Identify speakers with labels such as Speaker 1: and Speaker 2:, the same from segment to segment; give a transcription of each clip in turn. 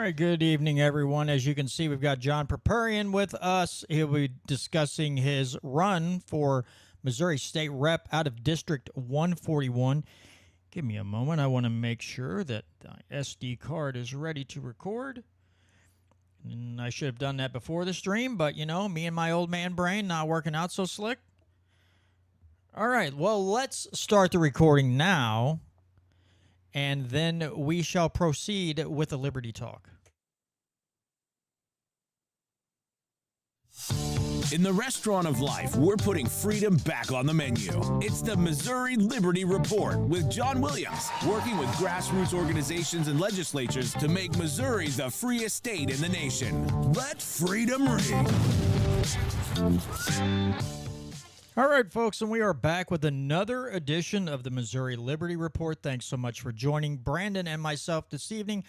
Speaker 1: right, good evening, everyone. As you can see, we've got John Perperian with us. He'll be discussing his run for Missouri State Rep out of District 141. Give me a moment. I want to make sure that the SD card is ready to record. And I should have done that before the stream, but you know, me and my old man brain not working out so slick. All right, well, let's start the recording now, and then we shall proceed with the Liberty Talk.
Speaker 2: In the restaurant of life, we're putting freedom back on the menu. It's the Missouri Liberty Report with John Williams, working with grassroots organizations and legislatures to make Missouri the freest state in the nation. Let freedom ring.
Speaker 1: All right, folks, and we are back with another edition of the Missouri Liberty Report. Thanks so much for joining Brandon and myself this evening.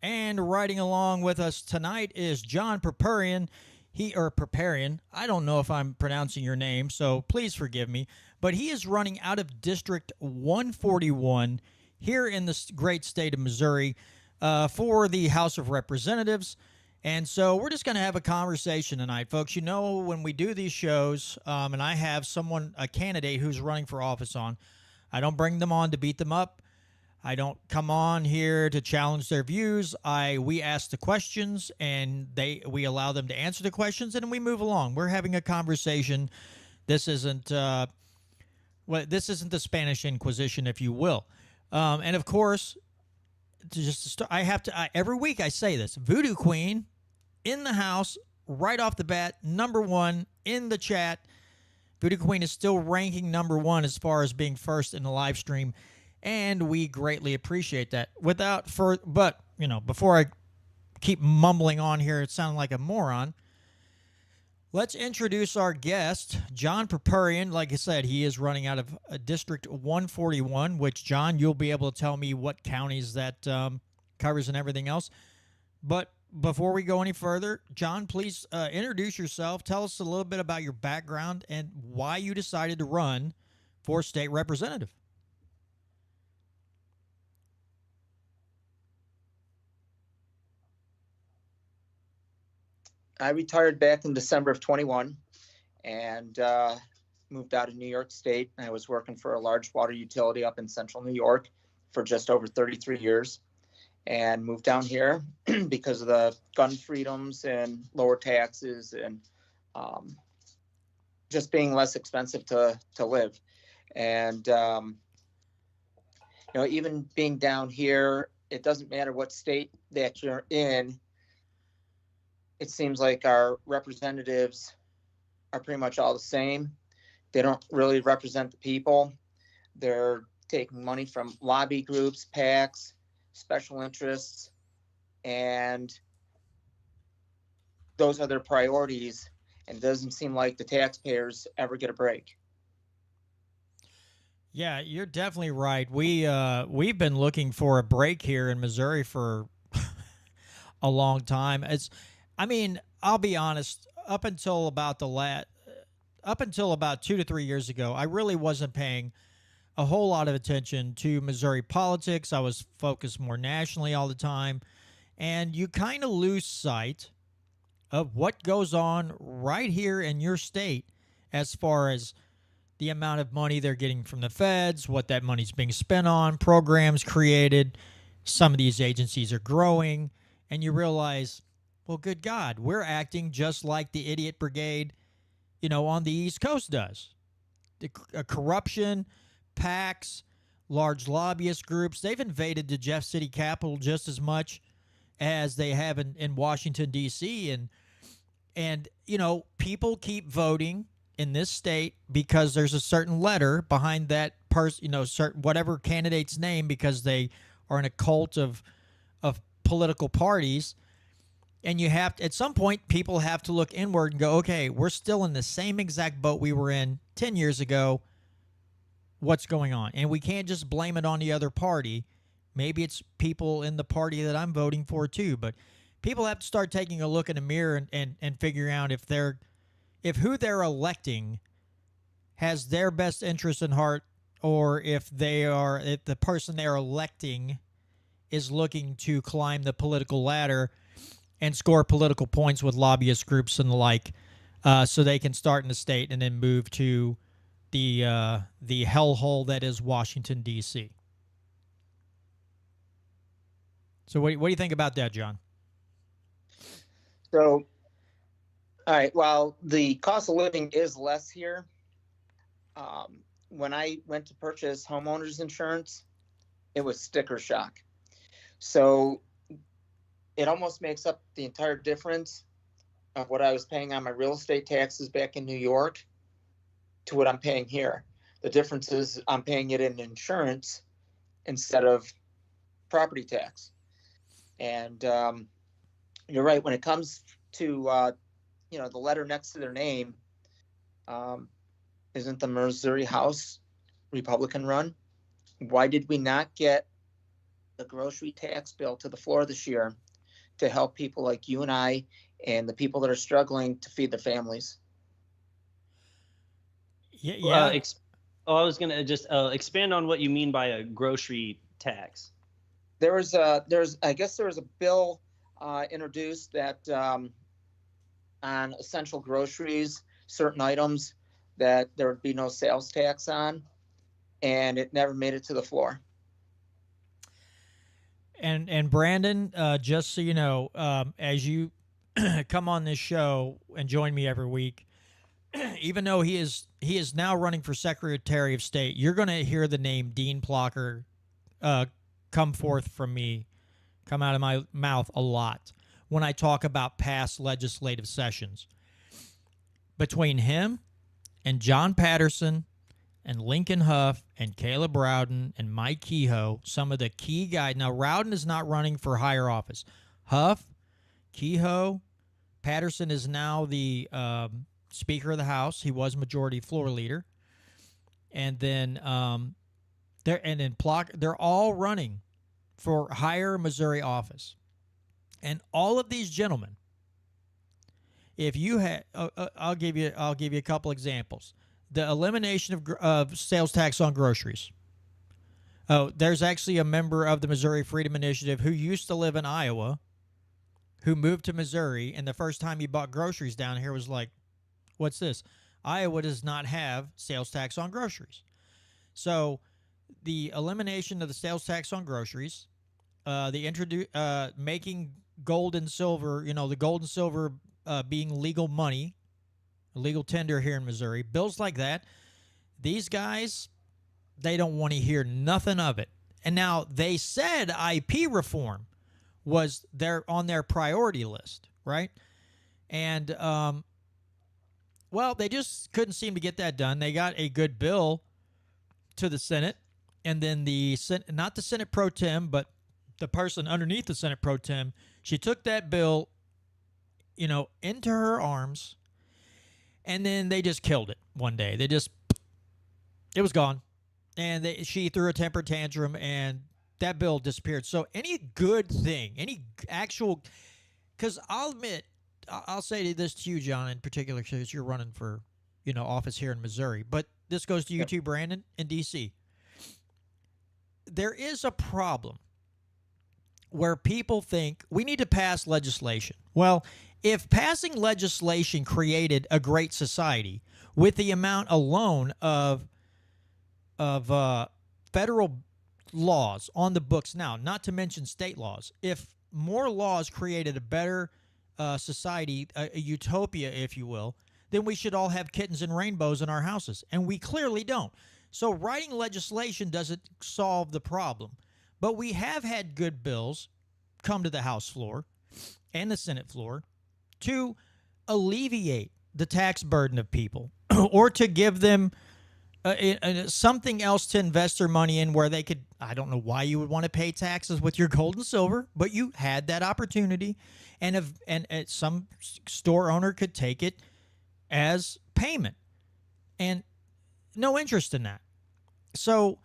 Speaker 1: And riding along with us tonight is John Perperian. Perperian. I don't know if I'm pronouncing your name, so please forgive me. But he is running out of District 141 here in the great state of Missouri for the House of Representatives. And so we're just going to have a conversation tonight, folks. You know, when we do these shows, and I have a candidate who's running for office on, I don't bring them on to beat them up. I don't come on here to challenge their views. We ask the questions, and we allow them to answer the questions, and we move along. We're having a conversation. This isn't the Spanish Inquisition, if you will. And of course, every week I say this: Voodoo Queen in the house right off the bat, number one in the chat. Voodoo Queen is still ranking number one as far as being first in the live stream. And we greatly appreciate that. But, you know, before I keep mumbling on here, it sounded like a moron. Let's introduce our guest, John Perperian. Like I said, he is running out of District 141, which, John, you'll be able to tell me what counties that covers and everything else. But before we go any further, John, please introduce yourself. Tell us a little bit about your background and why you decided to run for state representative.
Speaker 3: I retired back in December of 21 and moved out of New York State. I was working for a large water utility up in central New York for just over 33 years and moved down here because of the gun freedoms and lower taxes and just being less expensive to live. And, even being down here, it doesn't matter what state that you're in. It seems like our representatives are pretty much all the same. They don't really represent the people. They're taking money from lobby groups, PACs, special interests, and those are their priorities. And it doesn't seem like the taxpayers ever get a break.
Speaker 1: Yeah, you're definitely right. We've been looking for a break here in Missouri for a long time. I'll be honest. Up until about 2 to 3 years ago, I really wasn't paying a whole lot of attention to Missouri politics. I was focused more nationally all the time, and you kind of lose sight of what goes on right here in your state as far as the amount of money they're getting from the feds, what that money's being spent on, programs created. Some of these agencies are growing, and you realize, well, good God, we're acting just like the idiot brigade, on the East Coast does. The corruption, PACs, large lobbyist groups, they've invaded the Jeff City Capitol just as much as they have in Washington, D.C. And people keep voting in this state because there's a certain letter behind that person, certain whatever candidate's name, because they are in a cult of political parties. And you have to, at some point, people have to look inward and go, okay, we're still in the same exact boat we were in 10 years ago. What's going on? And we can't just blame it on the other party. Maybe it's people in the party that I'm voting for too. But people have to start taking a look in the mirror and figuring out if who they're electing has their best interest in heart, or if the person they're electing is looking to climb the political ladder and score political points with lobbyist groups and the like, so they can start in the state and then move to the hellhole that is Washington, D.C. So what do you think about that, John?
Speaker 3: So, all right, while the cost of living is less here, when I went to purchase homeowners insurance, it was sticker shock. So it almost makes up the entire difference of what I was paying on my real estate taxes back in New York to what I'm paying here. The difference is I'm paying it in insurance instead of property tax. And you're right, when it comes to the letter next to their name, isn't the Missouri House Republican run? Why did we not get the grocery tax bill to the floor this year to help people like you and I and the people that are struggling to feed their families?
Speaker 1: Yeah.
Speaker 4: I was going to just expand on what you mean by a grocery tax.
Speaker 3: I guess there was a bill introduced that on essential groceries, certain items that there would be no sales tax on, and it never made it to the floor.
Speaker 1: And Brandon, just so you know, as you come on this show and join me every week, even though he is now running for Secretary of State, you're going to hear the name Dean Plocker come out of my mouth a lot when I talk about past legislative sessions. Between him and John Patterson and Lincoln Huff and Caleb Rowden and Mike Kehoe, some of the key guys. Now, Rowden is not running for higher office. Huff, Kehoe, Patterson is now the Speaker of the House. He was Majority Floor Leader. And then they're all running for higher Missouri office. And all of these gentlemen, if you had, I'll give you a couple examples. The elimination of sales tax on groceries. Oh, there's actually a member of the Missouri Freedom Initiative who used to live in Iowa, who moved to Missouri, and the first time he bought groceries down here was like, what's this? Iowa does not have sales tax on groceries. So the elimination of the sales tax on groceries, making gold and silver, the gold and silver being legal money, legal tender here in Missouri, bills like that, these guys, they don't want to hear nothing of it. And now they said IP reform was on their priority list, right? And, they just couldn't seem to get that done. They got a good bill to the Senate, and then not the Senate pro tem, but the person underneath the Senate pro tem, she took that bill, into her arms, and then they just killed it one day. It was gone. And she threw a temper tantrum, and that bill disappeared. So any good thing, because I'll admit, I'll say this to you, John, in particular, because you're running for, office here in Missouri. But this goes to you too, Brandon, in D.C. There is a problem where people think we need to pass legislation. Well, if passing legislation created a great society with the amount alone of federal laws on the books now, not to mention state laws, if more laws created a better society, a utopia, if you will, then we should all have kittens and rainbows in our houses. And we clearly don't. So writing legislation doesn't solve the problem. But we have had good bills come to the House floor and the Senate floor to alleviate the tax burden of people or to give them something else to invest their money in where they could. I don't know why you would want to pay taxes with your gold and silver, but you had that opportunity, and some store owner could take it as payment and no interest in that. So,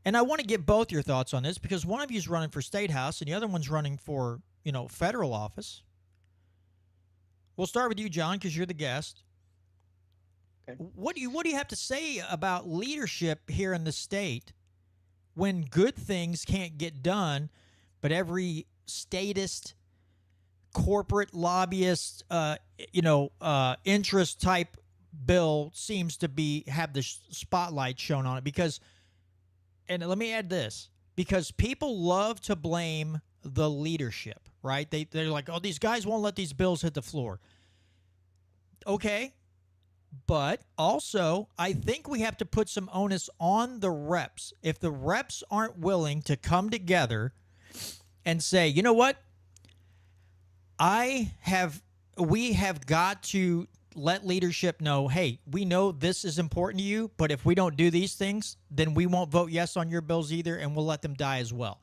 Speaker 1: and I want to get both your thoughts on this because one of you is running for state house and the other one's running for, federal office. We'll start with you, John, because you're the guest.
Speaker 3: Okay.
Speaker 1: What do you have to say about leadership here in the state when good things can't get done but every statist, corporate lobbyist, interest type bill seems to have the spotlight shown on it because, and let me add this, because people love to blame the leadership, right? They're like, oh, these guys won't let these bills hit the floor. Okay. But also, I think we have to put some onus on the reps. If the reps aren't willing to come together and say, you know what? We have got to let leadership know, hey, we know this is important to you, but if we don't do these things, then we won't vote yes on your bills either, and we'll let them die as well.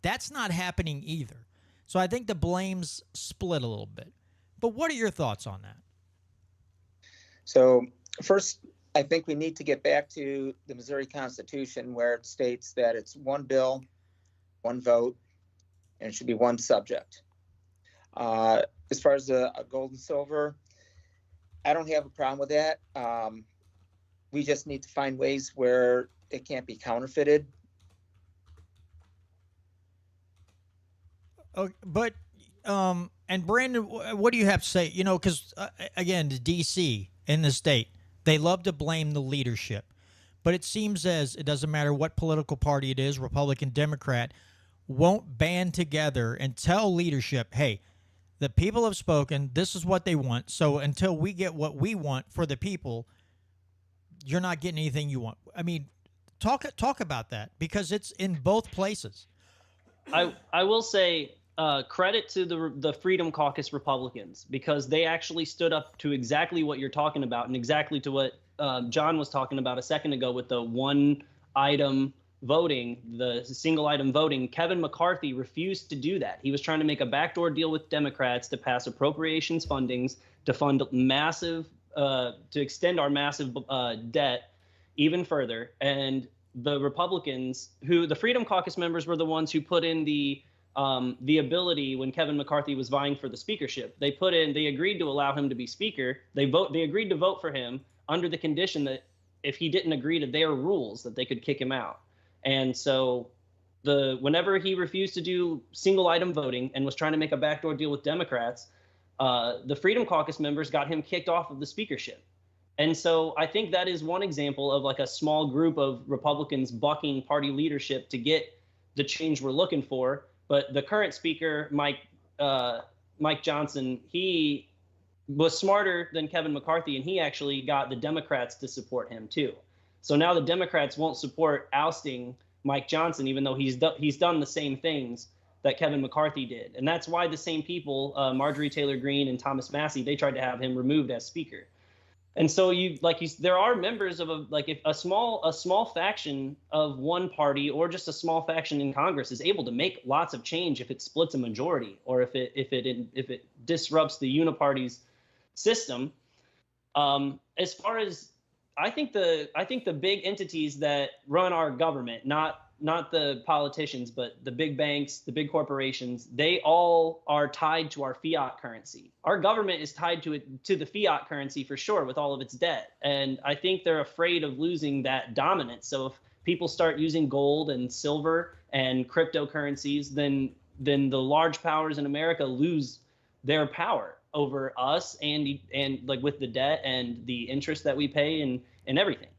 Speaker 1: That's not happening either. So I think the blame's split a little bit. But what are your thoughts on that?
Speaker 3: So first, I think we need to get back to the Missouri Constitution, where it states that it's one bill, one vote, and it should be one subject. As far as a gold and silver, I don't have a problem with that. We just need to find ways where it can't be counterfeited.
Speaker 1: Okay, but and Brandon, what do you have to say? You know, because again, the D.C. in the state, they love to blame the leadership, but it seems as it doesn't matter what political party it is, Republican, Democrat, won't band together and tell leadership, hey, the people have spoken. This is what they want. So until we get what we want for the people, you're not getting anything you want. I mean, talk about that, because it's in both places.
Speaker 4: I will say credit to the Freedom Caucus Republicans, because they actually stood up to exactly what you're talking about and exactly to what John was talking about a second ago with the one item voting, the single item voting. Kevin McCarthy refused to do that. He was trying to make a backdoor deal with Democrats to pass appropriations fundings to fund massive, to extend our massive debt even further. And the Republicans, the Freedom Caucus members were the ones who put in the ability when Kevin McCarthy was vying for the speakership. They agreed to allow him to be speaker. They agreed to vote for him under the condition that if he didn't agree to their rules, that they could kick him out. And so whenever he refused to do single item voting and was trying to make a backdoor deal with Democrats, the Freedom Caucus members got him kicked off of the speakership. And so I think that is one example of like a small group of Republicans bucking party leadership to get the change we're looking for. But the current speaker, Mike Johnson, he was smarter than Kevin McCarthy, and he actually got the Democrats to support him too. So now the Democrats won't support ousting Mike Johnson, even though he's done the same things that Kevin McCarthy did. And that's why the same people, Marjorie Taylor Greene and Thomas Massie, they tried to have him removed as speaker. And so there are members of if a small faction of one party or just a small faction in Congress is able to make lots of change if it splits a majority or if it disrupts the uniparty's system. As far as I think the big entities that run our government, not the politicians, but the big banks, the big corporations, they all are tied to our fiat currency. Our government is tied to the fiat currency for sure, with all of its debt. And I think they're afraid of losing that dominance. So if people start using gold and silver and cryptocurrencies, then the large powers in America lose their power over us and like with the debt and the interest that we pay and everything.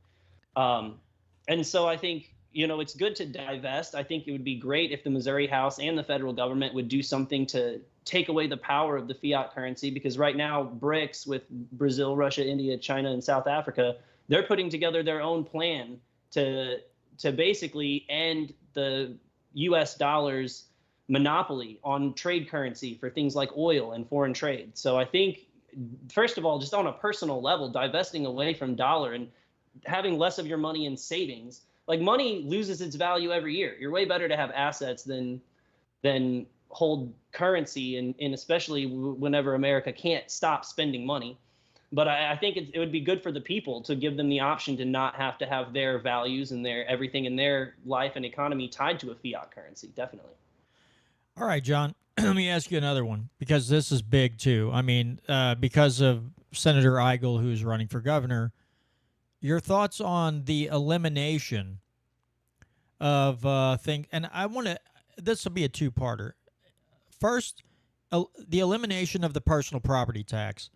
Speaker 4: And so I think, it's good to divest. I think it would be great if the Missouri House and the federal government would do something to take away the power of the fiat currency, because right now BRICS with Brazil, Russia, India, China, and South Africa, they're putting together their own plan to basically end the U.S. dollar's monopoly on trade currency for things like oil and foreign trade. So I think, first of all, just on a personal level, divesting away from dollar and having less of your money in savings. Like, money loses its value every year. You're way better to have assets than hold currency, and especially whenever America can't stop spending money. But I think it would be good for the people to give them the option to not have to have their values and their everything in their life and economy tied to a fiat currency. Definitely.
Speaker 1: All right, John, let me ask you another one, because this is big too. I mean, because of Senator Eigel, who's running for governor, your thoughts on the elimination of things. And I want to, this will be a two-parter. First, the elimination of the personal property tax,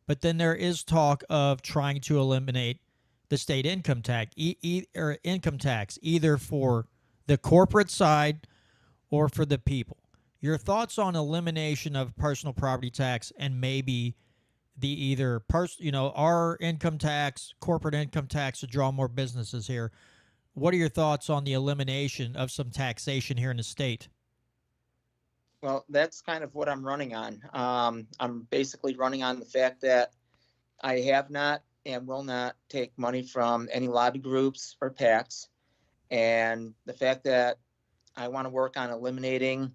Speaker 1: but then there is talk of trying to eliminate the state income tax, or income tax, either for the corporate side or for the people. Your thoughts on elimination of personal property tax and maybe the either our income tax, corporate income tax to draw more businesses here. What are your thoughts on the elimination of some taxation here in the state?
Speaker 3: Well, that's kind of what I'm running on. I'm basically running on the fact that I have not and will not take money from any lobby groups or PACs, and the fact that I want to work on eliminating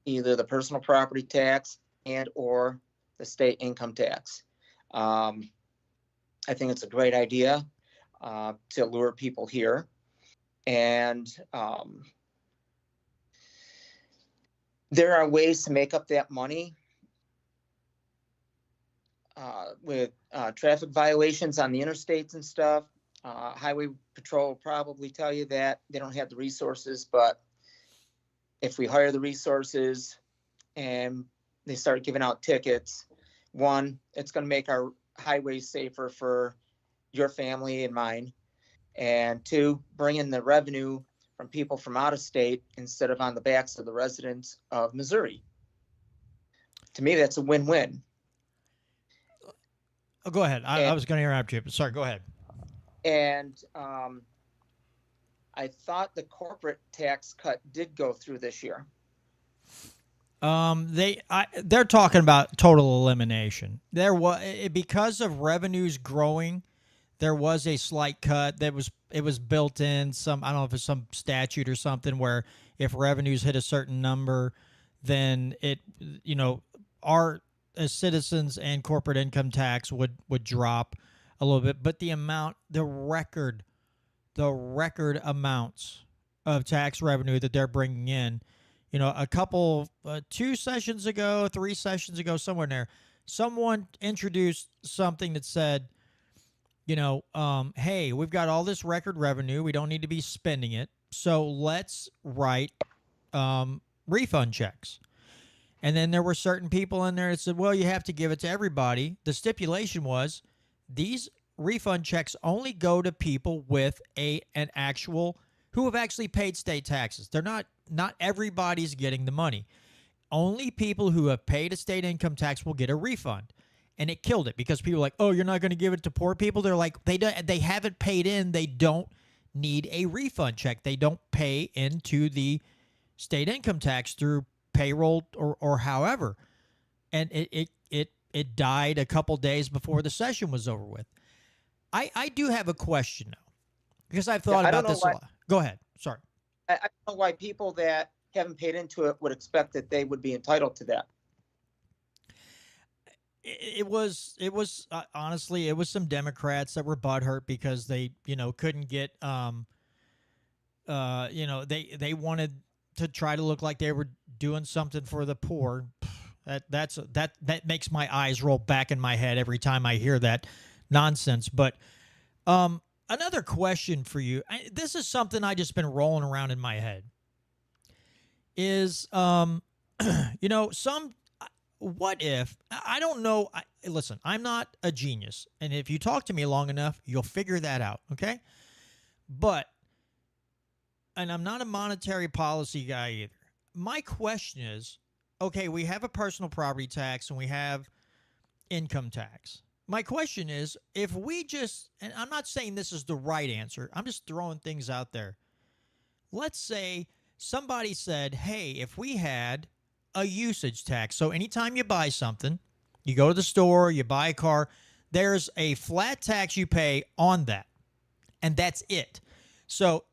Speaker 3: either the personal property tax and or the state income tax. I think it's a great idea to lure people here. And there are ways to make up that money with traffic violations on the interstates and stuff. Highway Patrol will probably tell you that they don't have the resources, but if we hire the resources and they start giving out tickets, one, it's going to make our highways safer for your family and mine. And two, bring in the revenue from people from out of state instead of on the backs of the residents of Missouri. To me, that's a win-win.
Speaker 1: Oh, go ahead. I was going to interrupt you, but sorry, go ahead.
Speaker 3: And I thought the corporate tax cut did go through this year.
Speaker 1: They're talking about total elimination. There was, because of revenues growing, there was a slight cut it was built in some, I don't know if it's some statute or something where if revenues hit a certain number, then it, our as citizens and corporate income tax would drop a little bit, but the record amounts of tax revenue that they're bringing in, a couple, 2 sessions ago, 3 sessions ago, somewhere in there, someone introduced something that said, hey, we've got all this record revenue. We don't need to be spending it. So let's write refund checks. And then there were certain people in there that said, well, you have to give it to everybody. The stipulation was these refund checks only go to people with an actual who have actually paid state taxes. They're not everybody's getting the money. Only people who have paid a state income tax will get a refund. And it killed it because people are like, oh, you're not going to give it to poor people. They're like, they haven't paid in. They don't need a refund check. They don't pay into the state income tax through payroll or however. And it died a couple days before the session was over with. I do have a question though, because I've thought about this a lot. Go ahead. Sorry.
Speaker 3: I don't know why people that haven't paid into it would expect that they would be entitled to that.
Speaker 1: It was honestly, it was some Democrats that were butthurt because they, couldn't get, they wanted to try to look like they were doing something for the poor. That makes my eyes roll back in my head every time I hear that nonsense. But another question for you. This is something I just been rolling around in my head. Is what if, I don't know, listen, I'm not a genius, and if you talk to me long enough, you'll figure that out, okay? And I'm not a monetary policy guy either. My question is, okay, we have a personal property tax and we have income tax. My question is, if we just, and I'm not saying this is the right answer, I'm just throwing things out there. Let's say somebody said, hey, if we had a usage tax. So anytime you buy something, you go to the store, you buy a car, there's a flat tax you pay on that. And that's it. So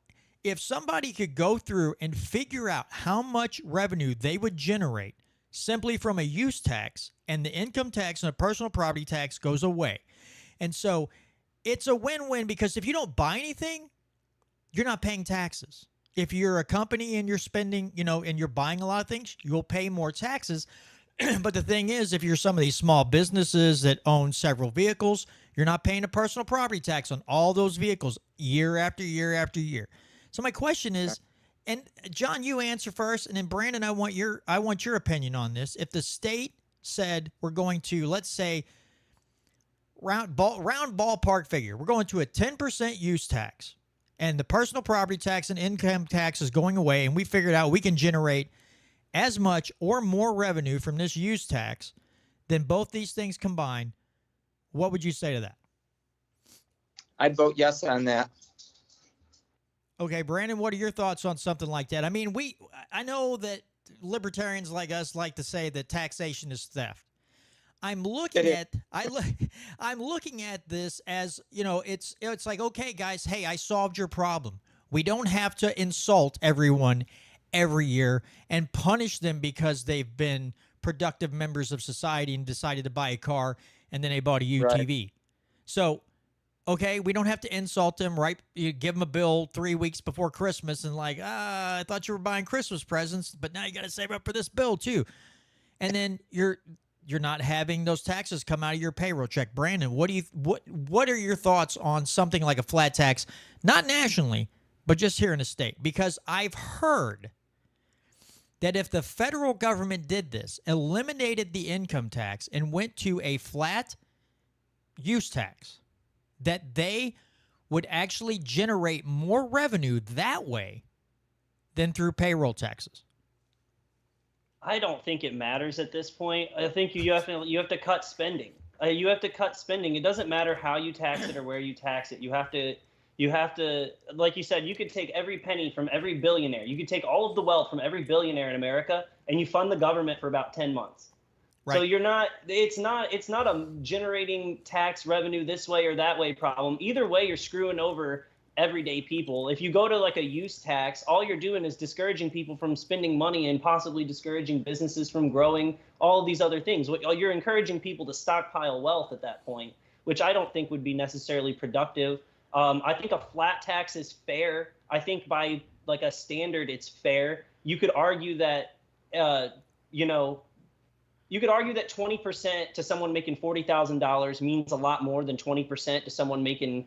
Speaker 1: if somebody could go through and figure out how much revenue they would generate simply from a use tax, and the income tax and the personal property tax goes away. And so it's a win-win, because if you don't buy anything, you're not paying taxes. If you're a company and you're spending, and you're buying a lot of things, you'll pay more taxes. But the thing is, if you're some of these small businesses that own several vehicles, you're not paying a personal property tax on all those vehicles year after year after year. So my question is, And John, you answer first, and then Brandon, I want your opinion on this. If the state said we're going to, let's say, round ballpark figure, we're going to a 10% use tax, and the personal property tax and income tax is going away, and we figured out we can generate as much or more revenue from this use tax than both these things combined, what would you say to that?
Speaker 3: I'd vote yes on that.
Speaker 1: Okay, Brandon, what are your thoughts on something like that? I mean, I know that libertarians like us like to say that taxation is theft. I'm looking at I'm looking at this as, it's like, okay, guys, hey, I solved your problem. We don't have to insult everyone every year and punish them because they've been productive members of society and decided to buy a car and then they bought a UTV. Right. So, okay, we don't have to insult them, right? You give them a bill 3 weeks before Christmas and like, I thought you were buying Christmas presents, but now you got to save up for this bill too. And then you're not having those taxes come out of your payroll check. Brandon, what are your thoughts on something like a flat tax, not nationally, but just here in the state? Because I've heard that if the federal government did this, eliminated the income tax and went to a flat use tax, that they would actually generate more revenue that way than through payroll taxes.
Speaker 4: I don't think it matters at this point. I think you have to cut spending. You have to cut spending. It doesn't matter how you tax it or where you tax it. You have to, like you said, you could take every penny from every billionaire. You could take all of the wealth from every billionaire in America, and you fund the government for about 10 months. Right. So it's not a generating tax revenue this way or that way problem. Either way, you're screwing over everyday people. If you go to like a use tax, all you're doing is discouraging people from spending money and possibly discouraging businesses from growing, all of these other things. You're encouraging people to stockpile wealth at that point, which I don't think would be necessarily productive. I think a flat tax is fair. I think by like a standard, it's fair. You could argue that, you could argue that 20% to someone making $40,000 means a lot more than 20% to someone making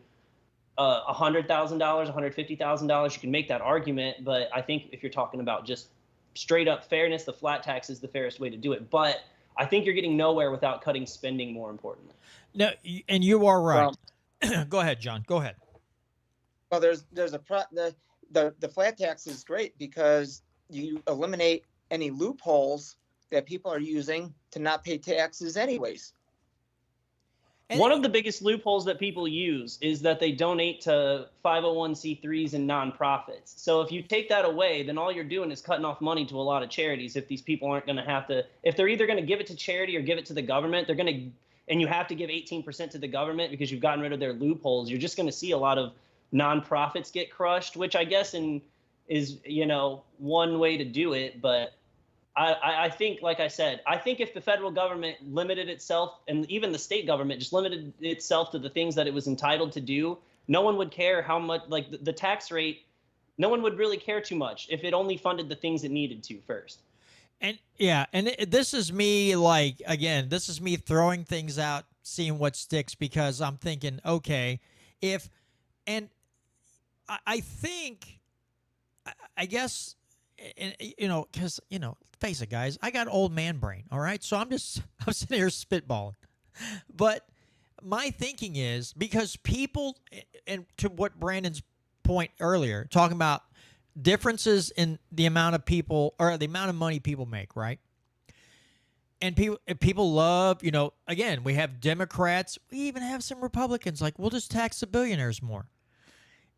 Speaker 4: $100,000, $150,000. You can make that argument, but I think if you're talking about just straight up fairness, the flat tax is the fairest way to do it. But I think you're getting nowhere without cutting spending, more importantly.
Speaker 1: No, and you are right. Go ahead, John. Go ahead.
Speaker 3: Well, the flat tax is great because you eliminate any loopholes that people are using to not pay taxes anyways.
Speaker 4: And one of the biggest loopholes that people use is that they donate to 501c3s and nonprofits. So if you take that away, then all you're doing is cutting off money to a lot of charities. If these people aren't going to have to, if they're either going to give it to charity or give it to the government, they're going to, and you have to give 18% to the government because you've gotten rid of their loopholes, you're just going to see a lot of nonprofits get crushed, which I guess is one way to do it. But I think, like I said, I think if the federal government limited itself, and even the state government just limited itself to the things that it was entitled to do, no one would care how much, like the tax rate, no one would really care too much if it only funded the things it needed to first.
Speaker 1: And yeah, and this is me, this is me throwing things out, seeing what sticks, because I'm thinking, okay, I think, I guess, because, face it, guys, I got old man brain, all right? So I'm sitting here spitballing. But my thinking is, because people, and to what Brandon's point earlier, talking about differences in the amount of people, or the amount of money people make, right? And people love, again, we have Democrats, we even have some Republicans, like, we'll just tax the billionaires more.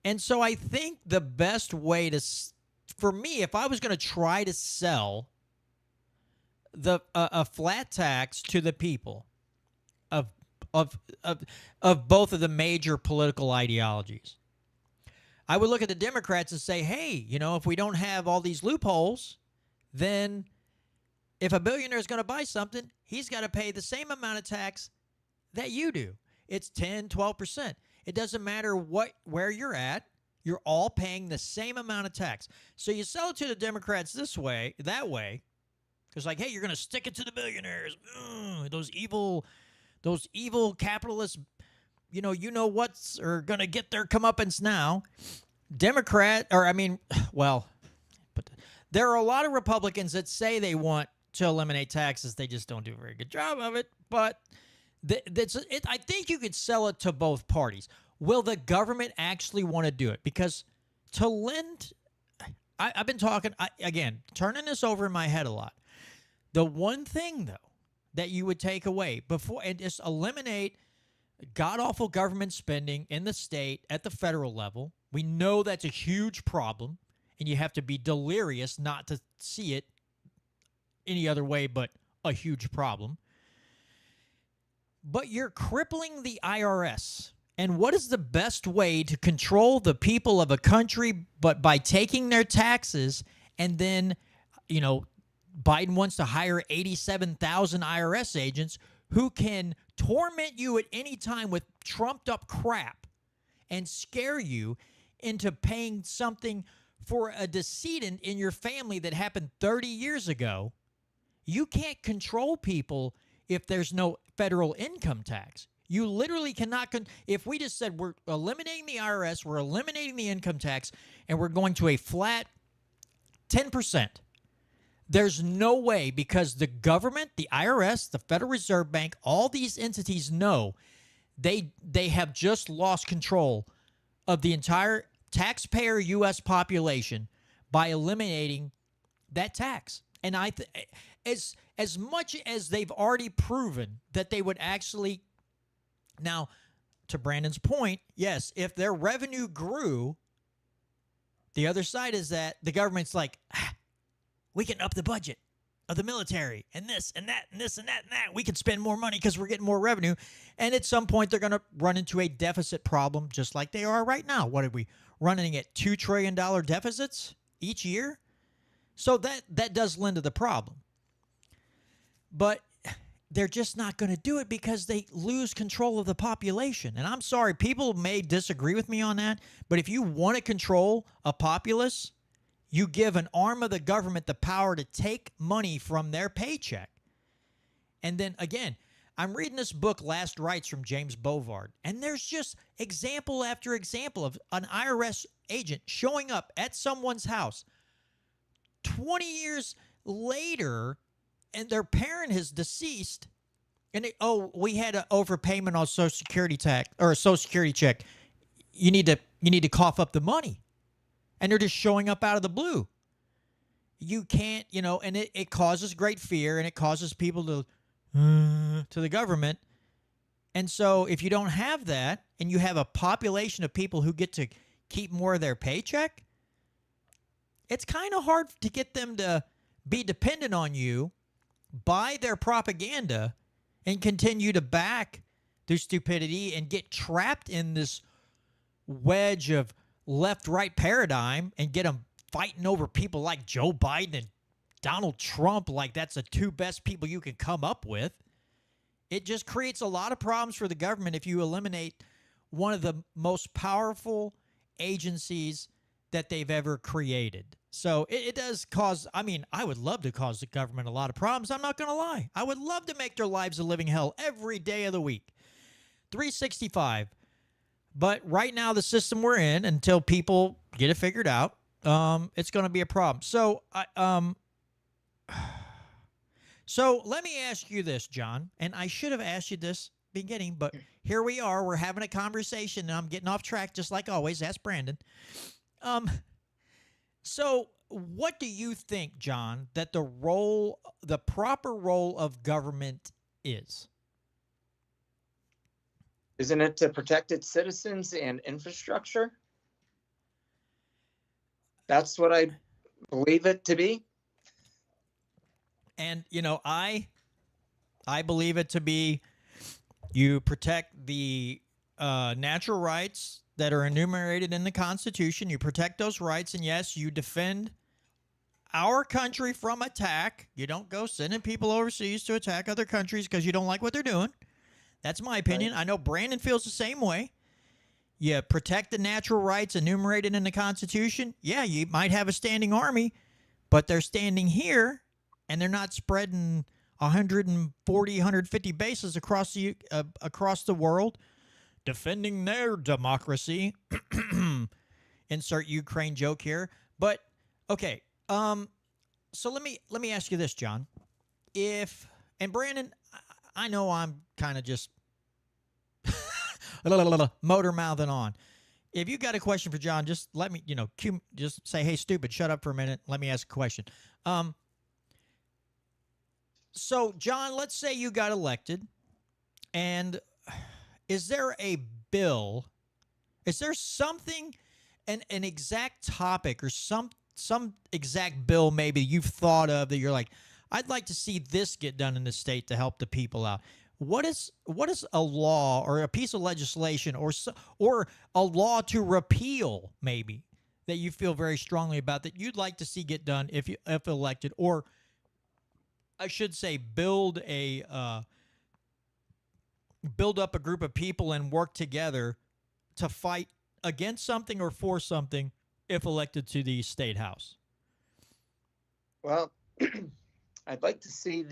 Speaker 1: And so I think the best way for me, if I was going to try to sell a flat tax to the people of both of the major political ideologies, I would look at the Democrats and say, hey, if we don't have all these loopholes, then if a billionaire is going to buy something, he's got to pay the same amount of tax that you do. It's 10, 12%. It doesn't matter where you're at. You're all paying the same amount of tax. So you sell it to the Democrats that way, because like, hey, you're going to stick it to the billionaires. Those evil capitalists, what's are going to get their comeuppance now. there are a lot of Republicans that say they want to eliminate taxes. They just don't do a very good job of it. But I think you could sell it to both parties. Will the government actually want to do it? Because to lend, I've been talking, again, turning this over in my head a lot. The one thing, though, that you would take away before and just eliminate god-awful government spending in the state at the federal level. We know that's a huge problem, and you have to be delirious not to see it any other way but a huge problem. But you're crippling the IRS. And what is the best way to control the people of a country but by taking their taxes? And then, Biden wants to hire 87,000 IRS agents who can torment you at any time with trumped up crap and scare you into paying something for a decedent in your family that happened 30 years ago. You can't control people if there's no federal income tax. You literally cannot. If we just said we're eliminating the IRS, we're eliminating the income tax, and we're going to a flat 10%, there's no way, because the government, the IRS, the Federal Reserve Bank, all these entities know they have just lost control of the entire taxpayer U.S. population by eliminating that tax. And as much as they've already proven that they would actually, now, to Brandon's point, yes, if their revenue grew, the other side is that the government's like, we can up the budget of the military and this and that and this and that and that. We can spend more money because we're getting more revenue. And at some point, they're going to run into a deficit problem just like they are right now. What are we running at $2 trillion deficits each year? So that does lend to the problem. But they're just not going to do it because they lose control of the population. And I'm sorry, people may disagree with me on that, but if you want to control a populace, you give an arm of the government the power to take money from their paycheck. And then, again, I'm reading this book, Last Rites, from James Bovard, and there's just example after example of an IRS agent showing up at someone's house 20 years later, and their parent is deceased, and we had an overpayment on Social Security tax or a Social Security check. You need to cough up the money. And they're just showing up out of the blue. You can't, and it causes great fear, and it causes people to the government. And so if you don't have that, and you have a population of people who get to keep more of their paycheck, it's kind of hard to get them to be dependent on you, buy their propaganda, and continue to back their stupidity and get trapped in this wedge of left-right paradigm and get them fighting over people like Joe Biden and Donald Trump like that's the two best people you can come up with. It just creates a lot of problems for the government if you eliminate one of the most powerful agencies that they've ever created. So it does cause, I would love to cause the government a lot of problems. I'm not going to lie. I would love to make their lives a living hell every day of the week. 365. But right now, the system we're in, until people get it figured out, it's going to be a problem. So, so let me ask you this, John. And I should have asked you this beginning, but here we are. We're having a conversation, and I'm getting off track just like always. Ask Brandon. So what do you think, John, that the proper role of government is?
Speaker 3: Isn't it to protect its citizens and infrastructure? That's what I believe it to be.
Speaker 1: And, I believe it to be you protect the natural rights that are enumerated in the Constitution. You protect those rights, and yes, you defend our country from attack. You don't go sending people overseas to attack other countries because you don't like what they're doing. That's my opinion. Right. I know Brandon feels the same way. You protect the natural rights enumerated in the Constitution. Yeah, you might have a standing army, but they're standing here, and they're not spreading 140, 150 bases across the world, defending their democracy. Insert Ukraine joke here. But, okay, So let me ask you this, John. If and Brandon, I know I'm kind of just motor mouthing on. If you got a question for John, just let me, just say, "Hey, stupid, shut up for a minute. Let me ask a question." Um, so John, let's say you got elected, and is there a bill? Is there something, an exact topic or some exact bill maybe you've thought of that you're like, I'd like to see this get done in the state to help the people out? What is a law or a piece of legislation or a law to repeal maybe that you feel very strongly about that you'd like to see get done if elected, or I should say build up a group of people and work together to fight against something or for something if elected to the state house?
Speaker 3: Well, I'd like to see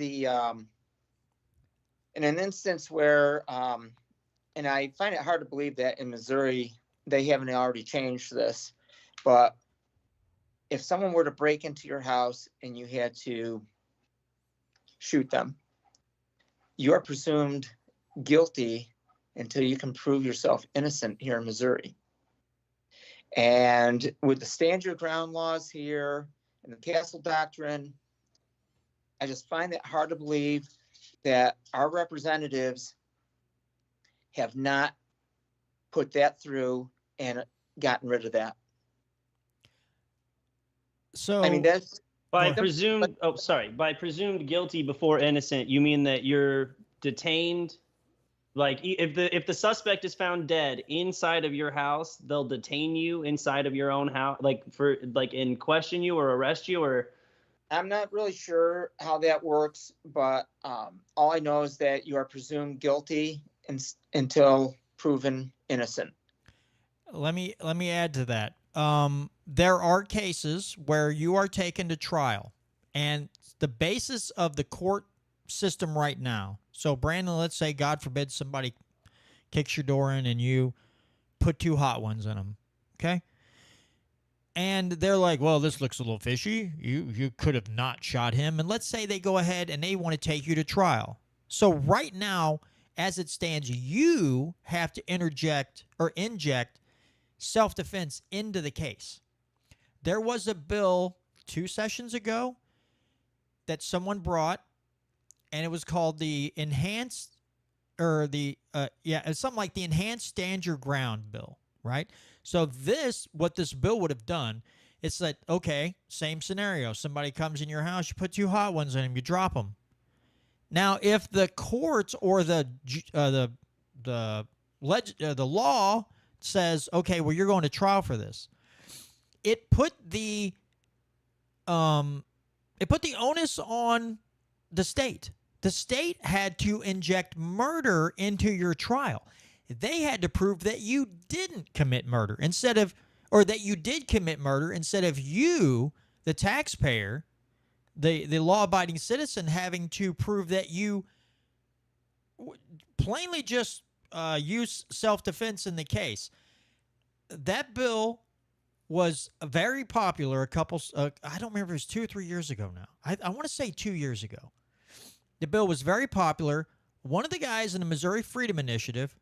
Speaker 3: in an instance where, and I find it hard to believe that in Missouri they haven't already changed this, but if someone were to break into your house and you had to shoot them, you are presumed guilty until you can prove yourself innocent here in Missouri. And with the stand your ground laws here and the castle doctrine, I just find it hard to believe that our representatives have not put that through and gotten rid of that.
Speaker 1: So
Speaker 3: I mean, that's
Speaker 4: By
Speaker 1: ahead.
Speaker 4: presumed, oh, sorry, by presumed guilty before innocent, you mean that you're detained? Like if the suspect is found dead inside of your house, they'll detain you inside of your own house, and question you or arrest you, or
Speaker 3: I'm not really sure how that works, but all I know is that you are presumed guilty until proven innocent.
Speaker 1: Let me add to that. There are cases where you are taken to trial, and the basis of the court system right now. So, Brandon, let's say, God forbid, somebody kicks your door in and you put two hot ones in them, okay? And they're like, well, this looks a little fishy. You could have not shot him. And let's say they go ahead and they want to take you to trial. So right now, as it stands, you have to inject self-defense into the case. There was a bill 2 sessions ago that someone brought, and it was called the enhanced, or it's something like the enhanced stand your ground bill, right? So what this bill would have done, it's like, okay, same scenario. Somebody comes in your house, you put two hot ones in them, you drop them. Now, if the courts or the law says, okay, well, you're going to trial for this, it put the onus on the state. The state had to inject murder into your trial. They had to prove that you didn't commit murder or that you did commit murder instead of you, the taxpayer, the law-abiding citizen, having to prove that you plainly just used self-defense in the case. That bill was very popular I don't remember if it was 2 or 3 years ago now. I want to say 2 years ago. The bill was very popular. One of the guys in the Missouri Freedom Initiative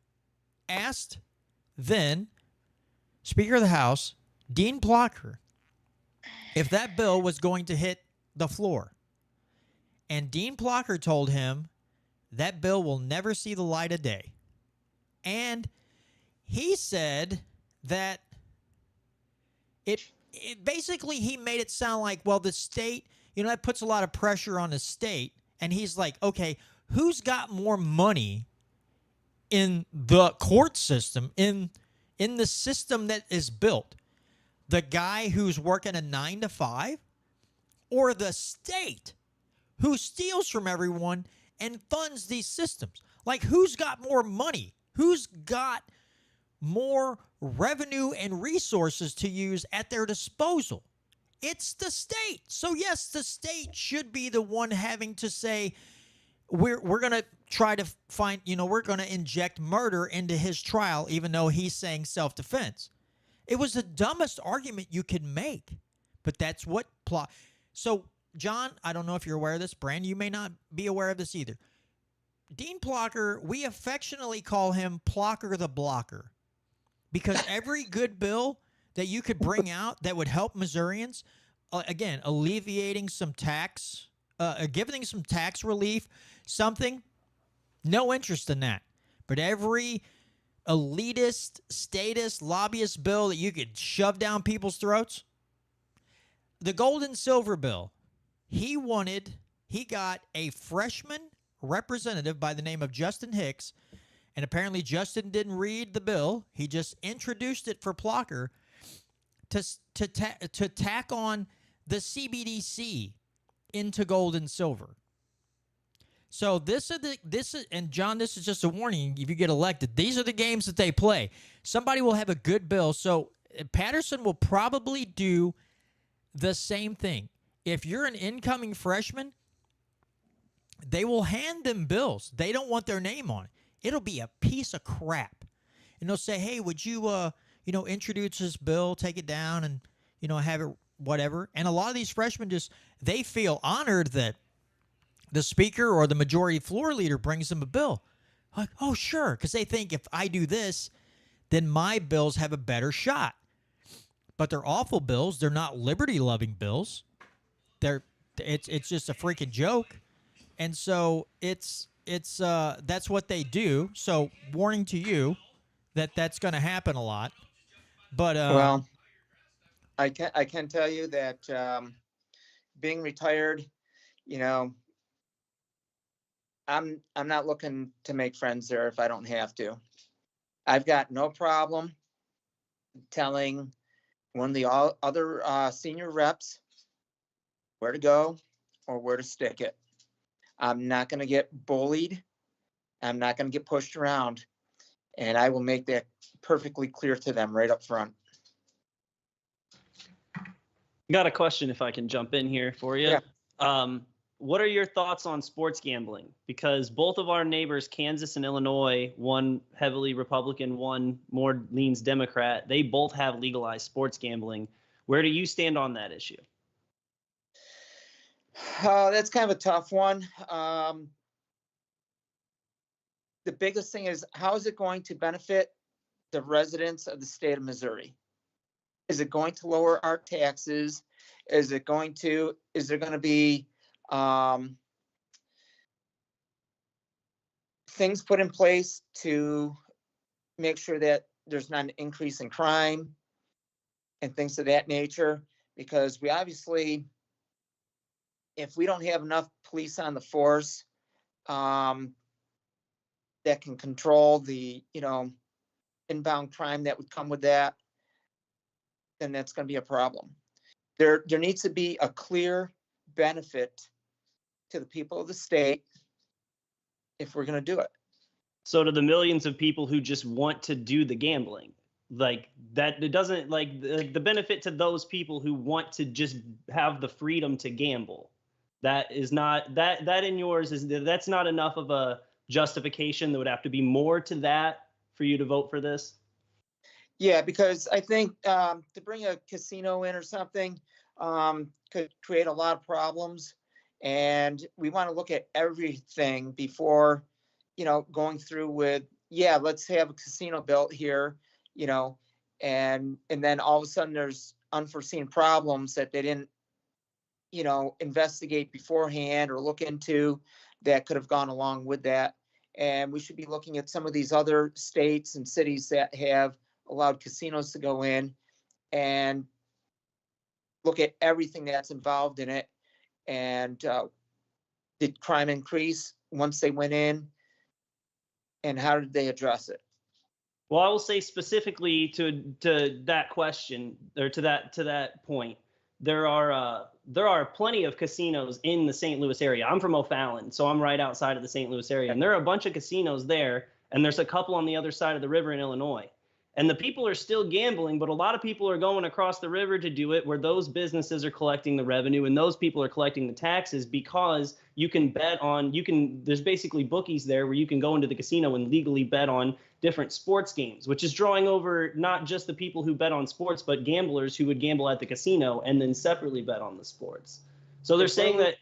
Speaker 1: asked then Speaker of the House, Dean Blocker, if that bill was going to hit the floor. And Dean Blocker told him that bill will never see the light of day. And he said that it basically, he made it sound like, well, the state, that puts a lot of pressure on the state. And he's like, okay, who's got more money in the court system, in the system that is built? The guy who's working a 9 to 5, or the state who steals from everyone and funds these systems? Like, who's got more money? Who's got more revenue and resources to use at their disposal? It's the state. So yes, the state should be the one having to say, we're going to try to find, we're going to inject murder into his trial, even though he's saying self-defense. It was the dumbest argument you could make, but that's what So John, I don't know if you're aware of this. Brand, you may not be aware of this either. Dean Plocker, we affectionately call him Plocker the Blocker, because every good bill that you could bring out that would help Missourians, again, alleviating some tax, giving some tax relief, something, no interest in that. But every elitist, statist, lobbyist bill that you could shove down people's throats, the gold and silver bill, he got a freshman representative by the name of Justin Hicks, and apparently Justin didn't read the bill. He just introduced it for Plocker to tack on the CBDC into gold and silver. So and John, this is just a warning. If you get elected, these are the games that they play. Somebody will have a good bill. So Patterson will probably do the same thing. If you're an incoming freshman, they will hand them bills. They don't want their name on it. It'll be a piece of crap. And they'll say, hey, would you, introduce this bill, take it down, and, have it whatever. And a lot of these freshmen they feel honored that the speaker or the majority floor leader brings them a bill. Like, oh, sure, because they think if I do this, then my bills have a better shot. But they're awful bills. They're not liberty-loving bills. It's just a freaking joke. And so it's that's what they do. So warning to you that's going to happen a lot. But
Speaker 3: well, I can tell you that being retired, I'm not looking to make friends there if I don't have to. I've got no problem telling one of the other senior reps where to go or where to stick it. I'm not going to get bullied. I'm not going to get pushed around. And I will make that perfectly clear to them right up front.
Speaker 4: Got a question if I can jump in here for you.
Speaker 3: Yeah.
Speaker 4: What are your thoughts on sports gambling? Because both of our neighbors, Kansas and Illinois, one heavily Republican, one more leans Democrat, they both have legalized sports gambling. Where do you stand on that issue?
Speaker 3: That's kind of a tough one. The biggest thing is, how is it going to benefit the residents of the state of Missouri? Is it going to lower our taxes? Is there going to be things put in place to make sure that there's not an increase in crime and things of that nature? Because we obviously, if we don't have enough police on the force that can control the, inbound crime that would come with that, then that's going to be a problem. There needs to be a clear benefit to the people of the state if we're going to do it.
Speaker 4: So to the millions of people who just want to do the gambling, like that, it doesn't, like the benefit to those people who want to just have the freedom to gamble, that is not, that in yours that's not enough of a justification. There would have to be more to that for you to vote for this.
Speaker 3: Yeah, because I think to bring a casino in or something could create a lot of problems. And we want to look at everything before, going through with, let's have a casino built here, and then all of a sudden there's unforeseen problems that they didn't, investigate beforehand or look into that could have gone along with that. And we should be looking at some of these other states and cities that have allowed casinos to go in and look at everything that's involved in it. And did crime increase once they went in? And how did they address it?
Speaker 4: Well, I will say specifically to that question, or to that point, there are plenty of casinos in the St. Louis area. I'm from O'Fallon, so I'm right outside of the St. Louis area, and there are a bunch of casinos there, and there's a couple on the other side of the river in Illinois. And the people are still gambling, but a lot of people are going across the river to do it, where those businesses are collecting the revenue and those people are collecting the taxes, because you can bet on, there's basically bookies there where you can go into the casino and legally bet on different sports games, which is drawing over not just the people who bet on sports, but gamblers who would gamble at the casino and then separately bet on the sports. So they're
Speaker 3: If
Speaker 4: saying
Speaker 3: we're-
Speaker 4: that.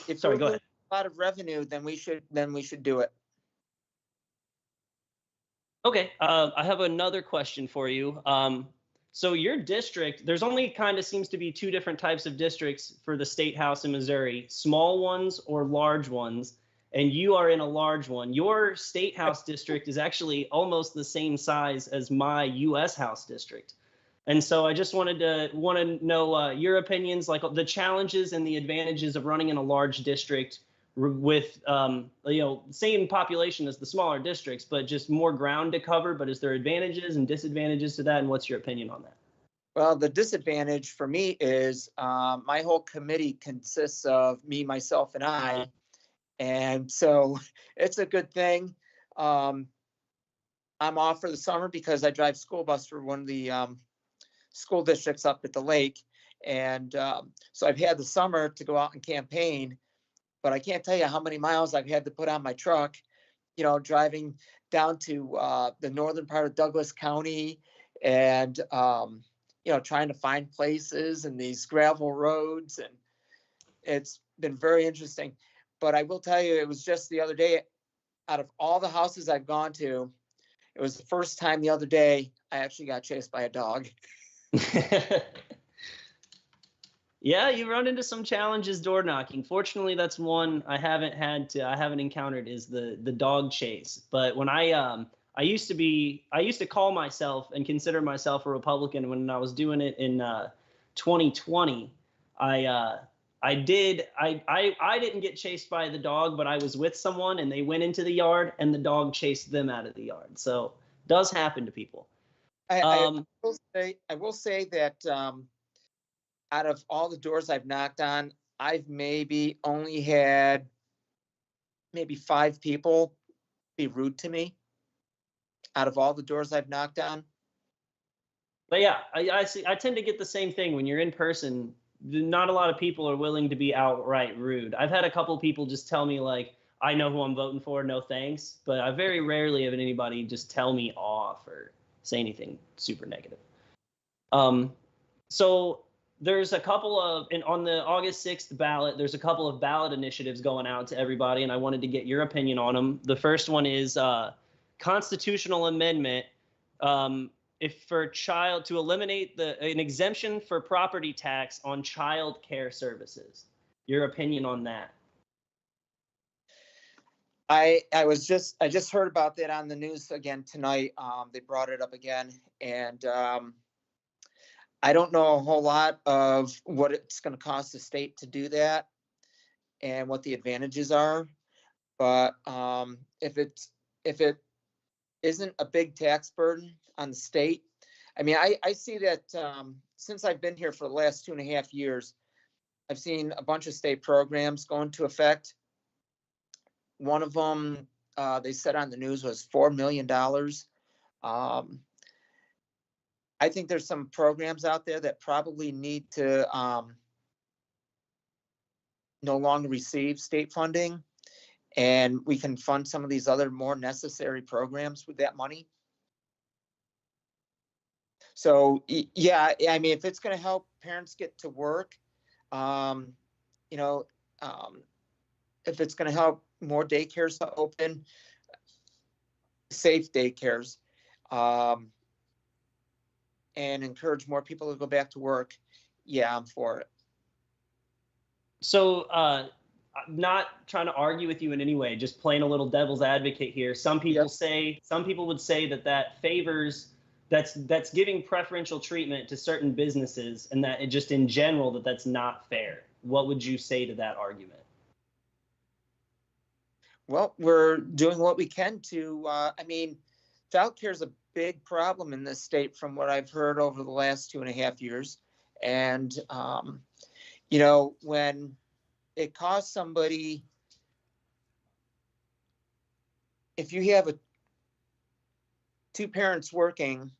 Speaker 3: If
Speaker 4: Sorry,
Speaker 3: we're
Speaker 4: go ahead.
Speaker 3: losing a lot of revenue, then we should do it.
Speaker 4: Okay, I have another question for you. So your district, there's only kind of seems to be two different types of districts for the state house in Missouri, small ones or large ones, and you are in a large one. Your state house district is actually almost the same size as my U.S. House district. And so I just want to know your opinions, like the challenges and the advantages of running in a large district with same population as the smaller districts, but just more ground to cover. But is there advantages and disadvantages to that? And what's your opinion on that?
Speaker 3: Well, the disadvantage for me is my whole committee consists of me, myself, and I, and so it's a good thing. I'm off for the summer because I drive school bus for one of the school districts up at the lake, and so I've had the summer to go out and campaign. But I can't tell you how many miles I've had to put on my truck, driving down to the northern part of Douglas County and, trying to find places and these gravel roads. And it's been very interesting. But I will tell you, it was just the other day, out of all the houses I've gone to, it was the first time the other day I actually got chased by a dog.
Speaker 4: Yeah, you run into some challenges door knocking. Fortunately, that's one I haven't encountered is the dog chase. But when I used to call myself and consider myself a Republican when I was doing it in 2020. I didn't get chased by the dog, but I was with someone and they went into the yard and the dog chased them out of the yard. So it does happen to people.
Speaker 3: I will say that out of all the doors I've knocked on, I've maybe only had maybe 5 people be rude to me out of all the doors I've knocked on.
Speaker 4: But yeah, I see. I tend to get the same thing when you're in person. Not a lot of people are willing to be outright rude. I've had a couple people just tell me like, "I know who I'm voting for, no thanks." But I very rarely have anybody just tell me off or say anything super negative. So there's a couple of, and on the August 6th ballot, there's a couple of ballot initiatives going out to everybody, and I wanted to get your opinion on them. The first one is constitutional amendment if for child to eliminate an exemption for property tax on child care services. Your opinion on that?
Speaker 3: I just heard about that on the news again tonight. They brought it up again, and I don't know a whole lot of what it's going to cost the state to do that and what the advantages are. But if it isn't a big tax burden on the state, I mean, I see that since I've been here for the last 2.5 years, I've seen a bunch of state programs go into effect. One of them, they said on the news, was $4 million. I think there's some programs out there that probably need to no longer receive state funding, and we can fund some of these other more necessary programs with that money. So yeah, I mean, if it's going to help parents get to work, if it's going to help more daycares to open, safe daycares, and encourage more people to go back to work, yeah, I'm for it.
Speaker 4: So I'm not trying to argue with you in any way, just playing a little devil's advocate here. Some people would say that favors, that's giving preferential treatment to certain businesses, and that it just in general that's not fair. What would you say to that argument?
Speaker 3: Well, we're doing what we can to, I mean, childcare is a big problem in this state from what I've heard over the last 2.5 years. And, when it costs somebody, if you have 2 parents working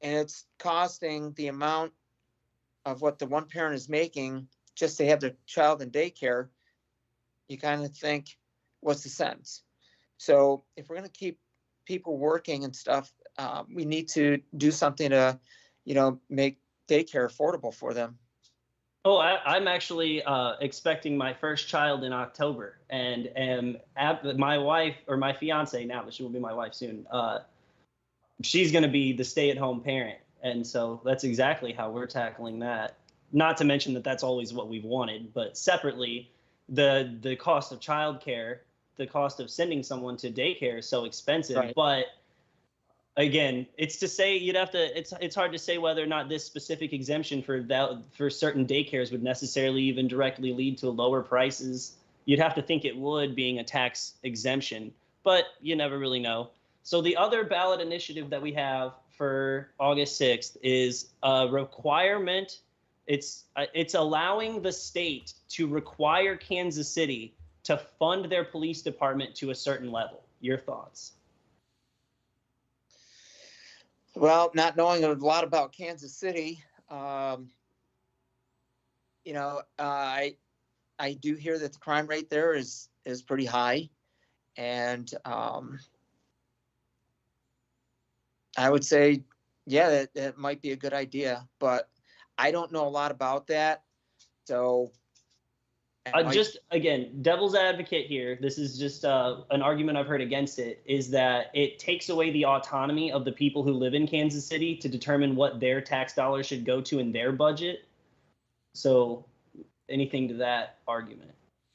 Speaker 3: and it's costing the amount of what the one parent is making just to have their child in daycare, you kind of think, what's the sense? So if we're going to keep people working and stuff, we need to do something to, make daycare affordable for them.
Speaker 4: Oh, I'm actually expecting my first child in October, and my wife, or my fiance now, but she will be my wife soon. She's going to be the stay-at-home parent, and so that's exactly how we're tackling that. Not to mention that that's always what we've wanted, but separately, the cost of childcare, the cost of sending someone to daycare is so expensive.
Speaker 3: Right.
Speaker 4: But again, it's to say you'd have to. It's hard to say whether or not this specific exemption for certain daycares would necessarily even directly lead to lower prices. You'd have to think it would, being a tax exemption, but you never really know. So the other ballot initiative that we have for August 6th is a requirement. It's allowing the state to require Kansas City to fund their police department to a certain level. Your thoughts?
Speaker 3: Well, not knowing a lot about Kansas City, I do hear that the crime rate there is pretty high, and I would say, yeah, that might be a good idea, but I don't know a lot about that, so
Speaker 4: Just again, devil's advocate here. This is just an argument I've heard against it, is that it takes away the autonomy of the people who live in Kansas City to determine what their tax dollars should go to in their budget. So anything to that argument?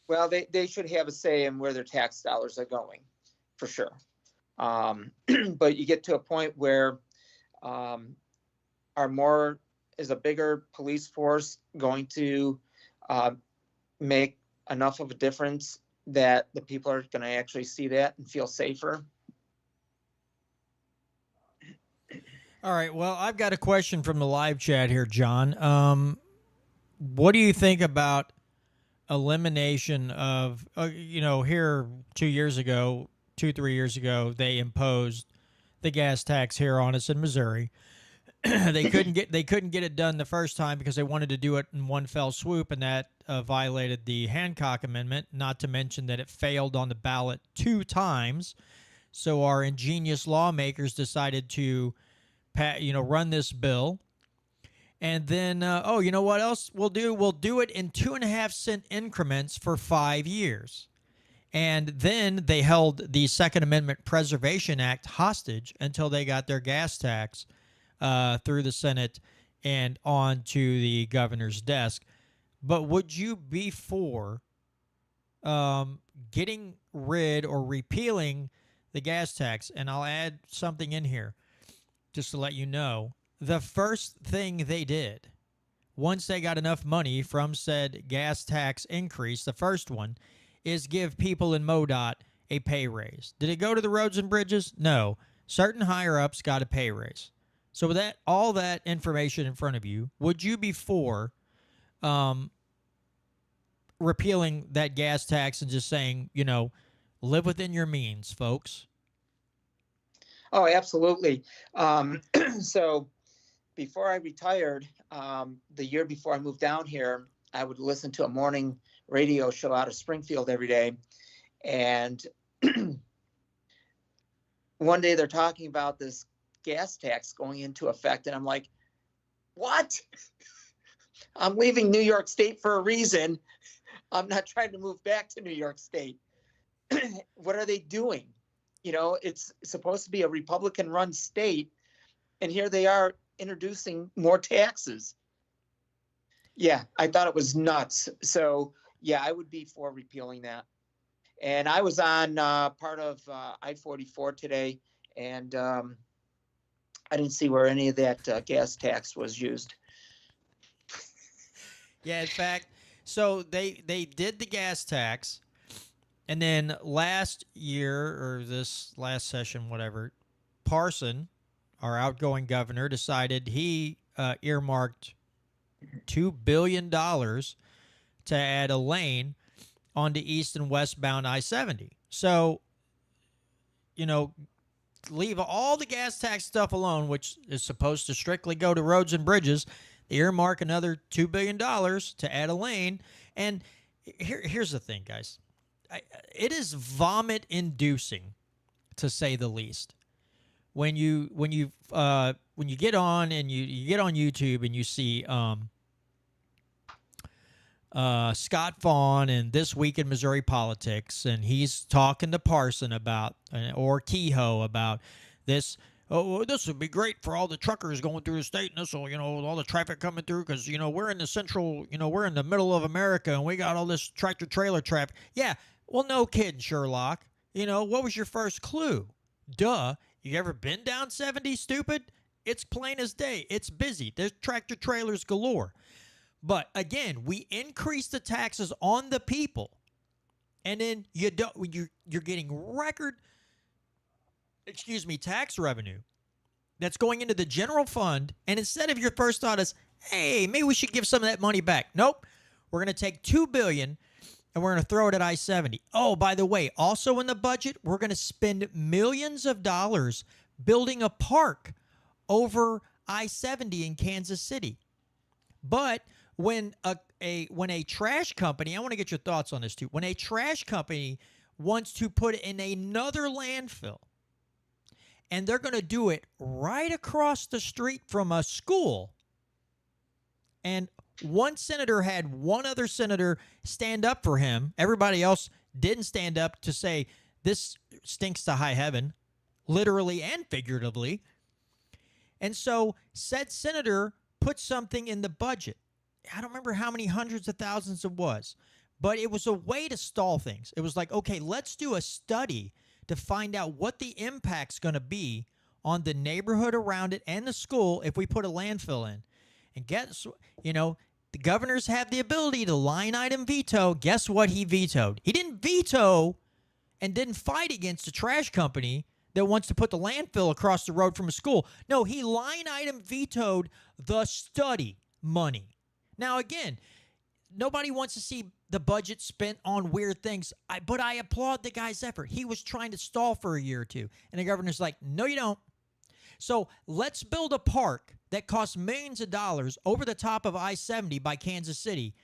Speaker 3: Well, they should have a say in where their tax dollars are going, for sure. But you get to a point where is a bigger police force going to make enough of a difference that the people are going to actually see that and feel safer?
Speaker 1: All right. Well, I've got a question from the live chat here, John. What do you think about elimination of, here 3 years ago, they imposed the gas tax here on us in Missouri. They couldn't get it done the first time because they wanted to do it in one fell swoop, and that violated the Hancock Amendment. Not to mention that it failed on the ballot 2 times. So our ingenious lawmakers decided to, run this bill, and then you know what else we'll do? We'll do it in 2.5-cent increments for 5 years. And then they held the Second Amendment Preservation Act hostage until they got their gas tax through the Senate and on to the governor's desk. But would you be for getting rid or repealing the gas tax? And I'll add something in here just to let you know. The first thing they did, once they got enough money from said gas tax increase, the first one, is give people in MoDOT a pay raise. Did it go to the roads and bridges? No. Certain higher-ups got a pay raise. So with that, all that information in front of you, would you be for repealing that gas tax and just saying, live within your means, folks?
Speaker 3: Oh, absolutely. So before I retired, the year before I moved down here, I would listen to a morning radio show out of Springfield every day. And one day they're talking about this gas tax going into effect. And I'm like, what? I'm leaving New York State for a reason. I'm not trying to move back to New York State. What are they doing? It's supposed to be a Republican run state. And here they are introducing more taxes. Yeah, I thought it was nuts. So, yeah, I would be for repealing that. And I was on part of I-44 today, and I didn't see where any of that gas tax was used.
Speaker 1: Yeah, in fact, so they did the gas tax, and then last year, or this last session, whatever, Parson, our outgoing governor, decided he earmarked $2 billion to add a lane onto east and westbound I-70. So, leave all the gas tax stuff alone, which is supposed to strictly go to roads and bridges. They earmark another $2 billion to add a lane. And here's the thing, guys. It is vomit-inducing, to say the least. When you get on and you get on YouTube and you see Scott Vaughn and This Week in Missouri Politics, and he's talking to Parson about, or Kehoe about this. Oh, this would be great for all the truckers going through the state, and this will, all the traffic coming through, because, we're in the central, we're in the middle of America, and we got all this tractor trailer traffic. Yeah, well, no kidding, Sherlock. What was your first clue? Duh. You ever been down 70, stupid? It's plain as day. It's busy. There's tractor trailers galore. But again, we increase the taxes on the people, and then you're getting record tax revenue that's going into the general fund. And instead of your first thought is, hey, maybe we should give some of that money back. Nope. We're going to take $2 billion and we're going to throw it at I-70. Oh, by the way, also in the budget, we're going to spend millions of dollars building a park over I-70 in Kansas City. But when a trash company, I want to get your thoughts on this too. When a trash company wants to put in another landfill, and they're going to do it right across the street from a school, and one senator had one other senator stand up for him. Everybody else didn't stand up to say, this stinks to high heaven, literally and figuratively. And so said senator put something in the budget. I don't remember how many hundreds of thousands it was, but it was a way to stall things. It was like, okay, let's do a study to find out what the impact's going to be on the neighborhood around it and the school if we put a landfill in. And guess, the governors have the ability to line item veto. Guess what he vetoed? He didn't veto and didn't fight against a trash company that wants to put the landfill across the road from a school. No, he line item vetoed the study money. Now, again, nobody wants to see the budget spent on weird things, but I applaud the guy's effort. He was trying to stall for a year or two, and the governor's like, no, you don't. So let's build a park that costs millions of dollars over the top of I-70 by Kansas City.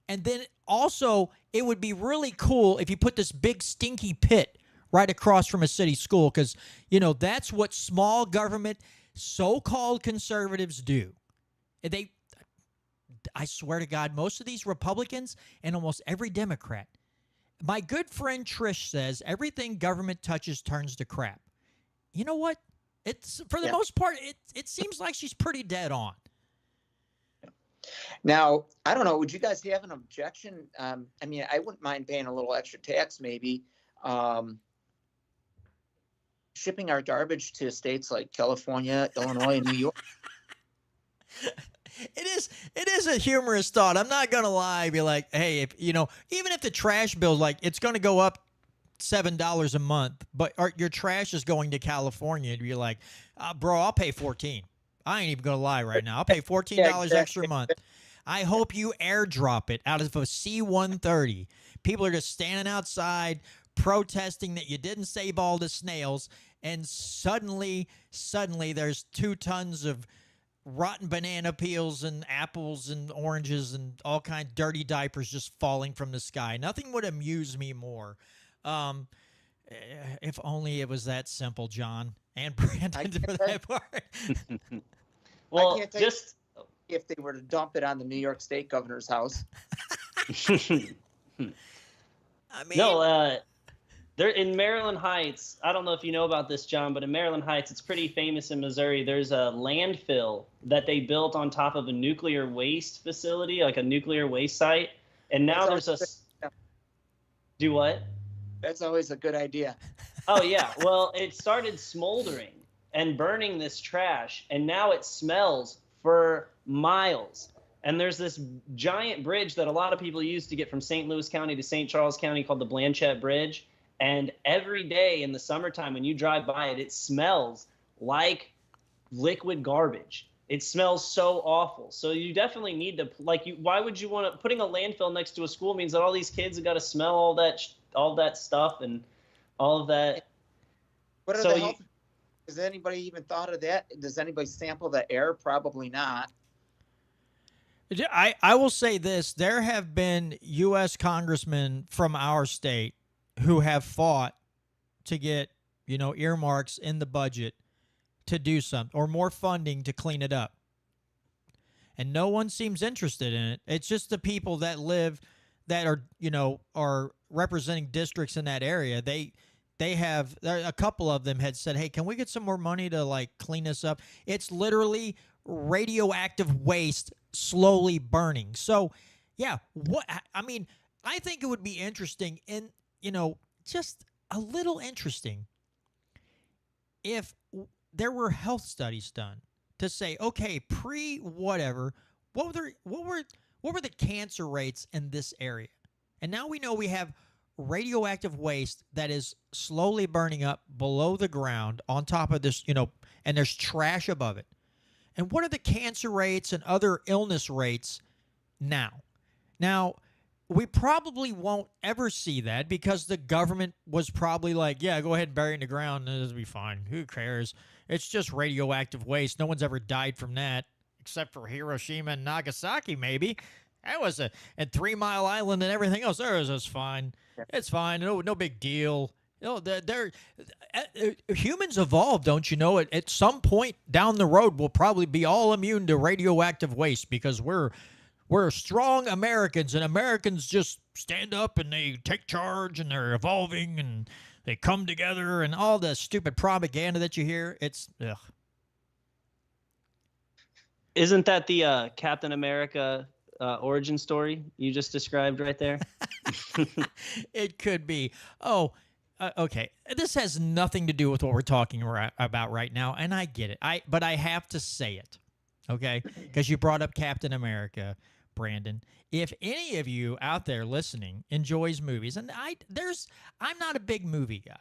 Speaker 1: And then also, it would be really cool if you put this big stinky pit right across from a city school, because, that's what small government so-called conservatives do. I swear to God, most of these Republicans and almost every Democrat, my good friend Trish says everything government touches turns to crap. You know what? It's for the most part, it seems like she's pretty dead on.
Speaker 3: Now, I don't know. Would you guys have an objection? I wouldn't mind paying a little extra tax, maybe. Shipping our garbage to states like California, Illinois, and New York.
Speaker 1: It is a humorous thought. I'm not gonna lie. Be like, hey, if even if the trash bill, it's gonna go up $7 a month, but your trash is going to California, to be like, bro, I'll pay $14. I ain't even gonna lie right now. I'll pay $14 extra a month. I hope you airdrop it out of a C-130. People are just standing outside protesting that you didn't save all the snails, and suddenly there's 2 tons of rotten banana peels and apples and oranges and all kinds of dirty diapers just falling from the sky. Nothing would amuse me more. If only it was that simple, John and Brandon, for that part.
Speaker 4: Well,
Speaker 3: I can't tell
Speaker 4: just
Speaker 3: if they were to dump it on the New York State governor's house.
Speaker 4: No, they're in Maryland Heights. I don't know if you know about this, John, but in Maryland Heights, it's pretty famous in Missouri. There's a landfill that they built on top of a nuclear waste facility, like a nuclear waste site. And now there's a... Do what?
Speaker 3: That's always a good idea.
Speaker 4: Oh, yeah. Well, it started smoldering and burning this trash, and now it smells for miles. And there's this giant bridge that a lot of people use to get from St. Louis County to St. Charles County called the Blanchette Bridge. And every day in the summertime when you drive by it, it smells like liquid garbage. It smells so awful. So you definitely need to, why would you want to, putting a landfill next to a school means that all these kids have got to smell all that stuff and all of that.
Speaker 3: What are the health? Has anybody even thought of that? Does anybody sample the air? Probably not.
Speaker 1: I will say this. There have been U.S. congressmen from our state who have fought to get, earmarks in the budget to do something or more funding to clean it up. and no one seems interested in it. It's just the people that live that are, are representing districts in that area. They have a couple of them had said, "Hey, can we get some more money to like clean this up?" It's literally radioactive waste slowly burning. So, yeah, I think it would be interesting and, just a little interesting if there were health studies done to say, okay, pre whatever, what were the cancer rates in this area? And now we know we have radioactive waste that is slowly burning up below the ground on top of this, and there's trash above it. And what are the cancer rates and other illness rates now? Now, we probably won't ever see that because the government was probably like, yeah, go ahead and bury it in the ground. It'll be fine. Who cares? It's just radioactive waste. No one's ever died from that except for Hiroshima and Nagasaki, maybe. That was and 3 Mile Island and everything else. There was just fine. It's fine. No big deal. Humans evolve, don't you know? At some point down the road, we'll probably be all immune to radioactive waste because we're strong Americans, and Americans just stand up and they take charge and they're evolving and they come together and all the stupid propaganda that you hear. It's ugh.
Speaker 4: Isn't that the Captain America origin story you just described right there?
Speaker 1: It could be. Oh, okay. This has nothing to do with what we're talking about right now, and I get it. But I have to say it, okay? Because you brought up Captain America, Brandon. If any of you out there listening enjoys movies, and I'm not a big movie guy,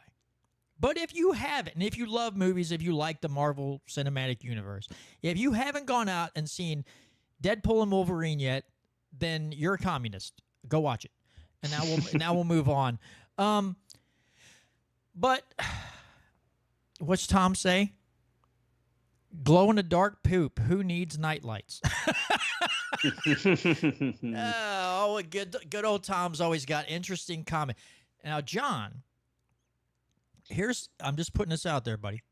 Speaker 1: but if you haven't, and if you love movies, if you like the Marvel Cinematic Universe, if you haven't gone out and seen Deadpool and Wolverine yet, then you're a communist. Go watch it. And now we'll move on. But what's Tom say? Glow in the dark poop. Who needs nightlights? Good old Tom's always got interesting comment. Now, John, I'm just putting this out there, buddy.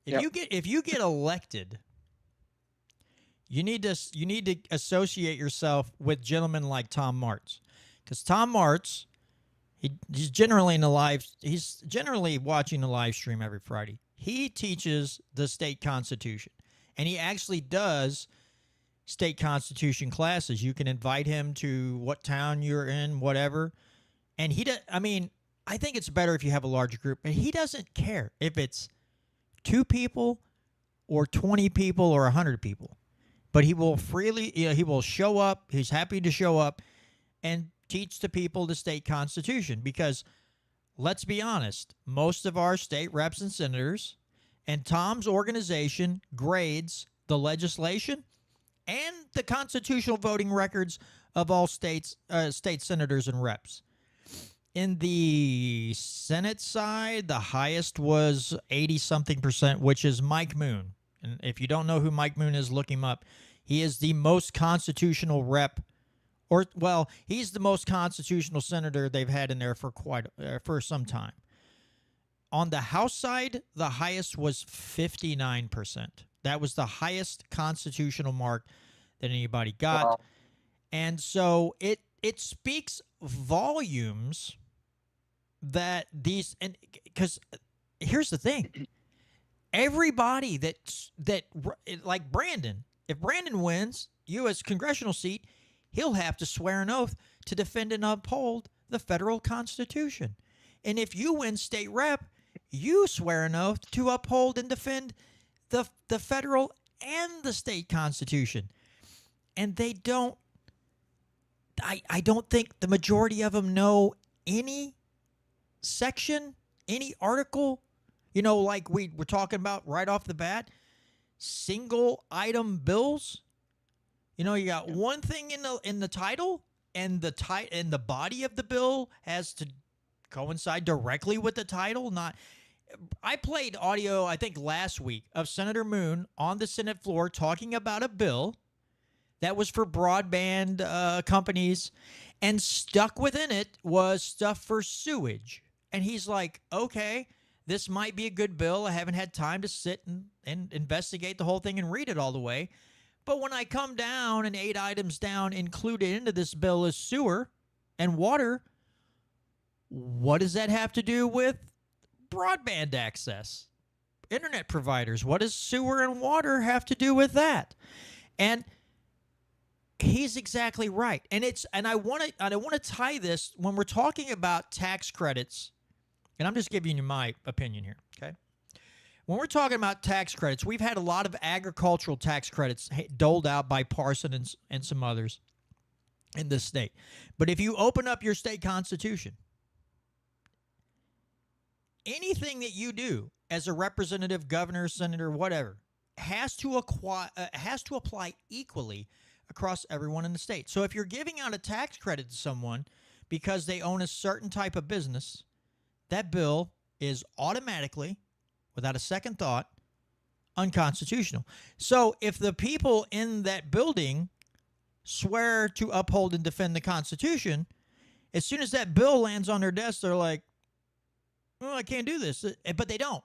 Speaker 1: If you get elected, you need to associate yourself with gentlemen like Tom Martz, because Tom Martz, he's generally watching the live stream every Friday. He teaches the state constitution, and he actually does state constitution classes. You can invite him to what town you're in, whatever, and I think it's better if you have a larger group, but he doesn't care if it's 2 people or 20 people or 100 people. But he will he will show up. He's happy to show up and teach the people the state constitution, because let's be honest, most of our state reps and senators and Tom's organization grades the legislation and the constitutional voting records of all state senators and reps. In the Senate side, the highest was 80-something%, which is Mike Moon. And if you don't know who Mike Moon is, look him up. He is the most constitutional rep, he's the most constitutional senator they've had in there for some time. On the House side, the highest was 59%. That was the highest constitutional mark that anybody got. Wow. And so it speaks volumes that because here's the thing. Everybody that like Brandon, if Brandon wins U.S. congressional seat, he'll have to swear an oath to defend and uphold the federal Constitution. And if you win state rep, you swear an oath to uphold and defend the federal and the state Constitution. And they don't, I don't think the majority of them know any section, any article, like we were talking about right off the bat, single item bills. You got one thing in the title, and the body of the bill has to coincide directly with the title. I played audio, I think last week, of Senator Moon on the Senate floor talking about a bill that was for broadband companies, and stuck within it was stuff for sewage. And he's like, okay, this might be a good bill. I haven't had time to sit and investigate the whole thing and read it all the way. But when I come down and 8 items down included into this bill is sewer and water, what does that have to do with broadband access? Internet providers. What does sewer and water have to do with that? And he's exactly right. And I want to tie this when we're talking about tax credits, and I'm just giving you my opinion here, okay? When we're talking about tax credits, we've had a lot of agricultural tax credits doled out by Parson and some others in this state. But if you open up your state constitution, anything that you do as a representative, governor, senator, whatever, has to apply equally across everyone in the state. So if you're giving out a tax credit to someone because they own a certain type of business, that bill is automatically, without a second thought, unconstitutional. So if the people in that building swear to uphold and defend the Constitution, as soon as that bill lands on their desk, they're like, well, I can't do this. But they don't.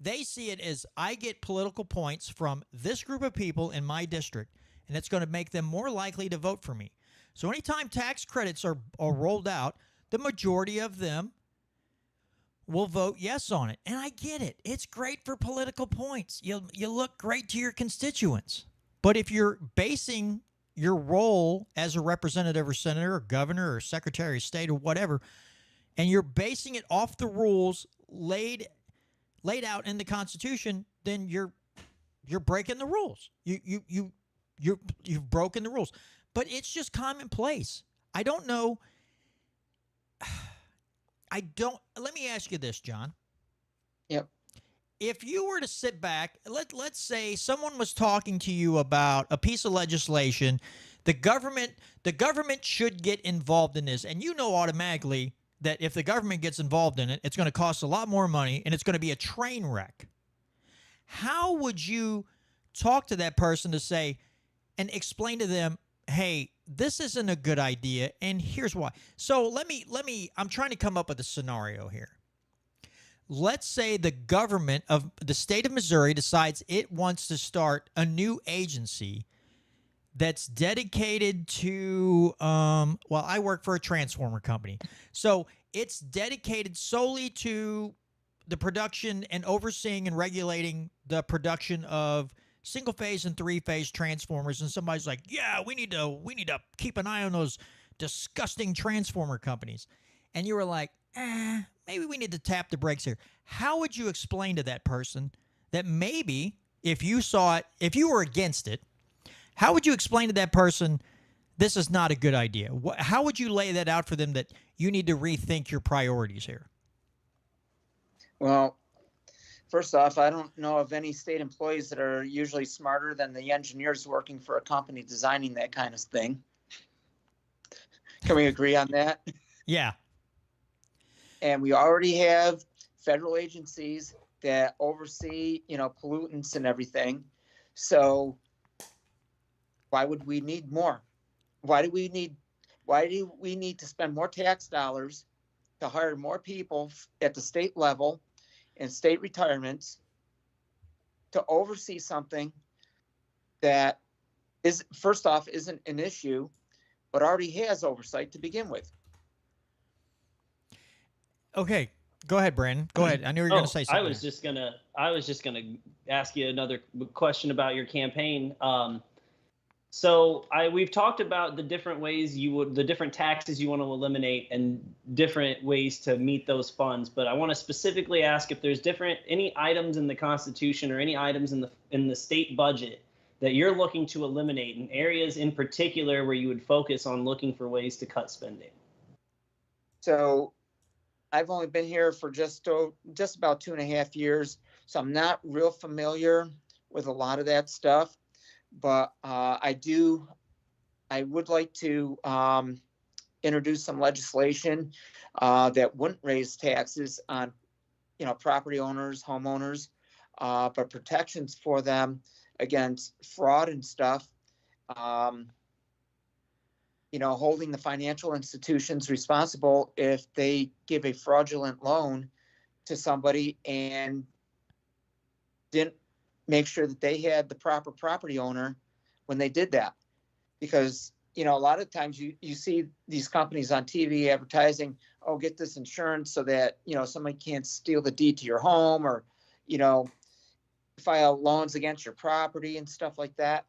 Speaker 1: They see it as, I get political points from this group of people in my district, and it's going to make them more likely to vote for me. So anytime tax credits are rolled out, the majority of them will vote yes on it. And I get it. It's great for political points. You look great to your constituents. But if you're basing your role as a representative or senator or governor or secretary of state or whatever, and you're basing it off the rules laid out in the Constitution, then you're breaking the rules. You've broken the rules. But it's just commonplace. I don't know. Let me ask you this, John.
Speaker 3: Yep.
Speaker 1: If you were to sit back, let's say someone was talking to you about a piece of legislation, the government should get involved in this, and you know automatically that if the government gets involved in it, it's going to cost a lot more money and it's going to be a train wreck. How would you talk to that person to say and explain to them, hey, this isn't a good idea, and here's why. So let me, I'm trying to come up with a scenario here. Let's say the government of the state of Missouri decides it wants to start a new agency that's dedicated to, I work for a transformer company. So it's dedicated solely to the production and overseeing and regulating the production of single-phase and three-phase transformers. And somebody's like, yeah, we need to keep an eye on those disgusting transformer companies. And you were like, maybe we need to tap the brakes here. How would you explain to that person that maybe if you saw it, if you were against it, how would you explain to that person this is not a good idea? How would you lay that out for them that you need to rethink your priorities here?
Speaker 3: Well, first off, I don't know of any state employees that are usually smarter than the engineers working for a company designing that kind of thing. Can we agree on that?
Speaker 1: Yeah.
Speaker 3: And we already have federal agencies that oversee, pollutants and everything. So why would we need more? Why do we need to spend more tax dollars to hire more people at the state level and state retirements to oversee something that is, first off, isn't an issue, but already has oversight to begin with?
Speaker 1: Okay, go ahead, Brandon. Go ahead. I knew you were going to say something.
Speaker 4: I was just gonna ask you another question about your campaign. So we've talked about the different ways the different taxes you want to eliminate and different ways to meet those funds. But I want to specifically ask if there's any items in the Constitution or any items in the state budget that you're looking to eliminate, in areas in particular where you would focus on looking for ways to cut spending.
Speaker 3: So I've only been here for just about 2.5 years, so I'm not real familiar with a lot of that stuff. But I would like to introduce some legislation that wouldn't raise taxes on, property owners, homeowners, but protections for them against fraud and stuff. Holding the financial institutions responsible if they give a fraudulent loan to somebody and didn't make sure that they had the proper property owner when they did that, because a lot of times you see these companies on TV advertising, oh, get this insurance so that somebody can't steal the deed to your home, or file loans against your property and stuff like that.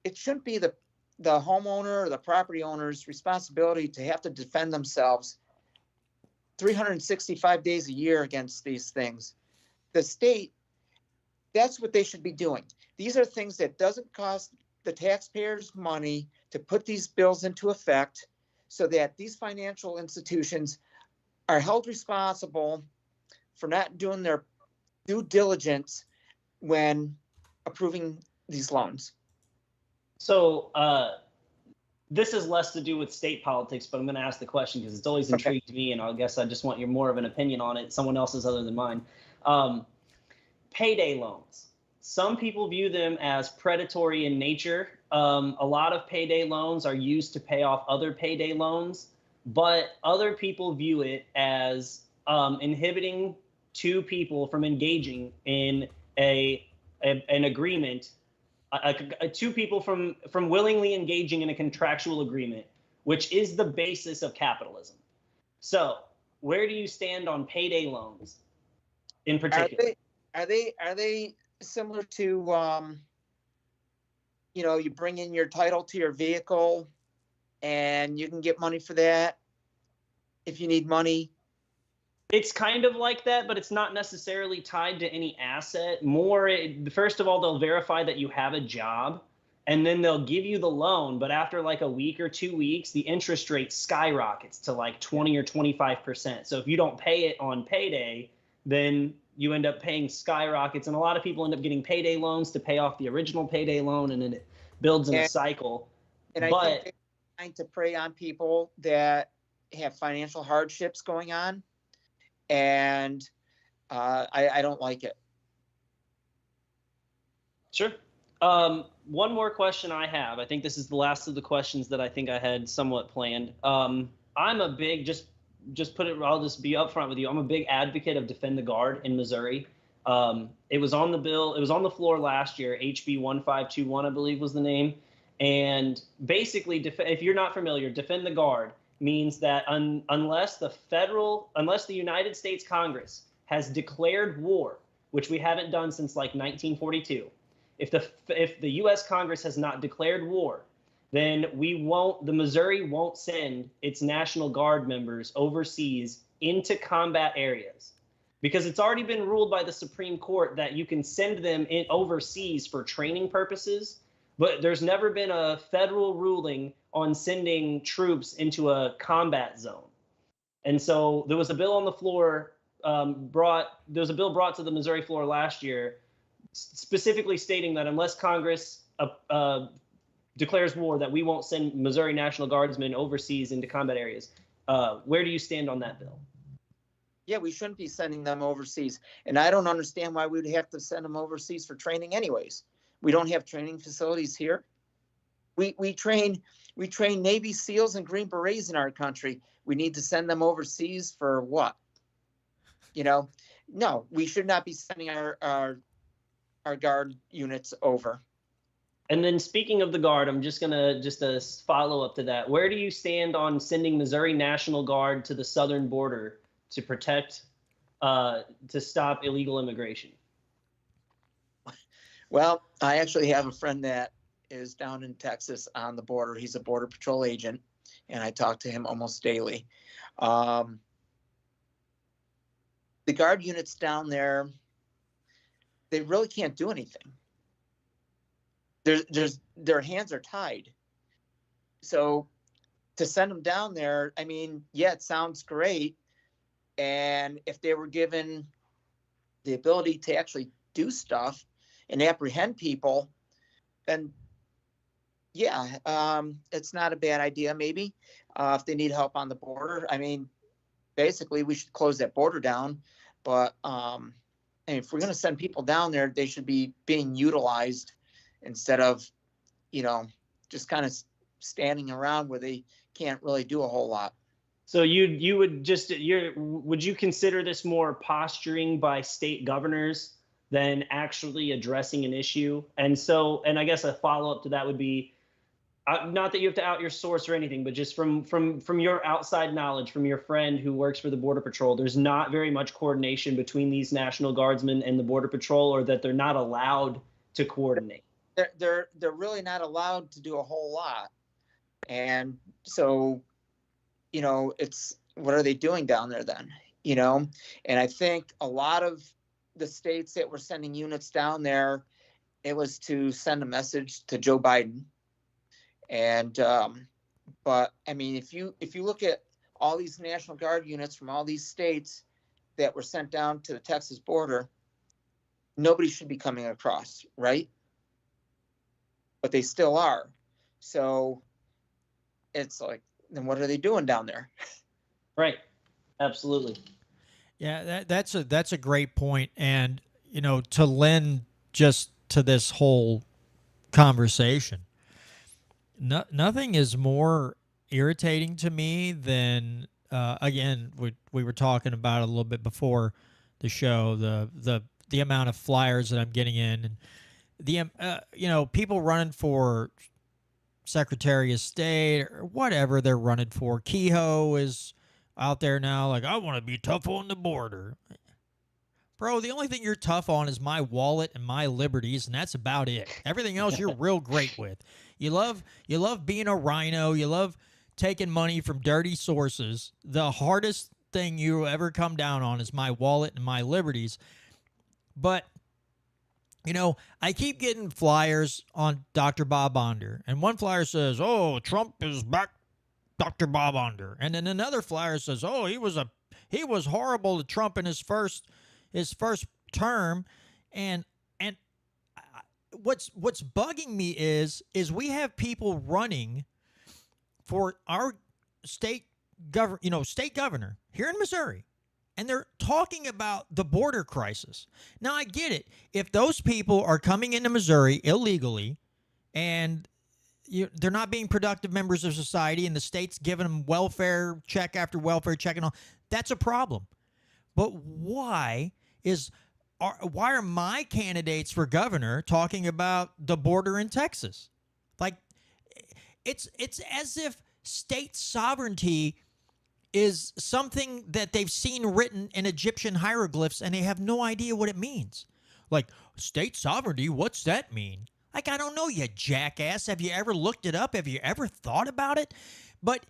Speaker 3: It shouldn't be the homeowner or the property owner's responsibility to have to defend themselves 365 days a year against these things. The state, that's what they should be doing. These are things that doesn't cost the taxpayers money to put these bills into effect, so that these financial institutions are held responsible for not doing their due diligence when approving these loans.
Speaker 4: So this is less to do with state politics, but I'm going to ask the question because it's always intrigued me, and I guess I just want your more of an opinion on it, someone else's other than mine. Payday loans. Some people view them as predatory in nature. A lot of payday loans are used to pay off other payday loans, but other people view it as inhibiting two people from engaging in an agreement, two people from willingly engaging in a contractual agreement, which is the basis of capitalism. So where do you stand on payday loans in particular?
Speaker 3: Are they similar to you bring in your title to your vehicle and you can get money for that if you need money?
Speaker 4: It's kind of like that, but it's not necessarily tied to any asset. First of all, they'll verify that you have a job, and then they'll give you the loan. But after like a week or 2 weeks, the interest rate skyrockets to like 20 or 25%. So if you don't pay it on payday, then you end up paying skyrockets. And a lot of people end up getting payday loans to pay off the original payday loan, and then it builds in a cycle.
Speaker 3: And I think they're trying to prey on people that have financial hardships going on. And I don't like it.
Speaker 4: Sure. One more question I have. I think this is the last of the questions that I think I had somewhat planned. I'm a big, I'll just be upfront with you. I'm a big advocate of Defend the Guard in Missouri. It was on the bill. It was on the floor last year. HB 1521, I believe, was the name. And basically, if you're not familiar, Defend the Guard means that unless the United States Congress has declared war, which we haven't done since like 1942, if the U.S. Congress has not declared war, then the Missouri won't send its National Guard members overseas into combat areas, because it's already been ruled by the Supreme Court that you can send them overseas for training purposes, but there's never been a federal ruling on sending troops into a combat zone. And so there was a bill on the floor brought to the Missouri floor last year, specifically stating that unless Congress declares war, that we won't send Missouri National Guardsmen overseas into combat areas. Where do you stand on that bill?
Speaker 3: Yeah, we shouldn't be sending them overseas. And I don't understand why we'd have to send them overseas for training anyways. We don't have training facilities here. We train Navy SEALs and Green Berets in our country. We need to send them overseas for what? No, we should not be sending our Guard units over.
Speaker 4: And then speaking of the Guard, I'm just a follow up to that. Where do you stand on sending Missouri National Guard to the southern border to protect, to stop illegal immigration?
Speaker 3: Well, I actually have a friend that is down in Texas on the border. He's a Border Patrol agent, and I talk to him almost daily. The Guard units down there, they really can't do anything. Their hands are tied. So to send them down there, I mean, yeah, it sounds great. And if they were given the ability to actually do stuff and apprehend people, then yeah, it's not a bad idea. Maybe if they need help on the border. I mean, basically, we should close that border down. But and if we're going to send people down there, they should be being utilized instead of, just kind of standing around where they can't really do a whole lot.
Speaker 4: So would you consider this more posturing by state governors than actually addressing an issue. And so, and I guess a follow up to that would be, not that you have to out your source or anything, but just from your outside knowledge, from your friend who works for the Border Patrol, there's not very much coordination between these National Guardsmen and the Border Patrol, or that they're not allowed to coordinate.
Speaker 3: They're really not allowed to do a whole lot. And so, it's, what are they doing down there then? And I think a lot of the states that were sending units down there, it was to send a message to Joe Biden. And but I mean, if you look at all these National Guard units from all these states that were sent down to the Texas border, nobody should be coming across, right? But they still are. So it's like, then what are they doing down there?
Speaker 4: Right. Absolutely.
Speaker 1: Yeah, that's a great point. And to lend just to this whole conversation, nothing is more irritating to me than again, we were talking about it a little bit before the show, the amount of flyers that I'm getting in, and the people running for Secretary of State or whatever they're running for. Kehoe is out there now, like, I want to be tough on the border. Bro, the only thing you're tough on is my wallet and my liberties, and that's about it. Everything else you're real great with. You love being a rhino. You love taking money from dirty sources. The hardest thing you ever come down on is my wallet and my liberties. But I keep getting flyers on Dr. Bob Onder, and one flyer says, "Oh, Trump is back, Dr. Bob Onder," and then another flyer says, "Oh, he was horrible to Trump in his first term," and what's bugging me is we have people running for our state governor here in Missouri, and they're talking about the border crisis. Now, I get it. If those people are coming into Missouri illegally and they're not being productive members of society and the state's giving them welfare check after welfare check and all, that's a problem. But why are my candidates for governor talking about the border in Texas? Like, it's as if state sovereignty is something that they've seen written in Egyptian hieroglyphs and they have no idea what it means. Like, state sovereignty, what's that mean? Like, I don't know, you jackass. Have you ever looked it up? Have you ever thought about it? But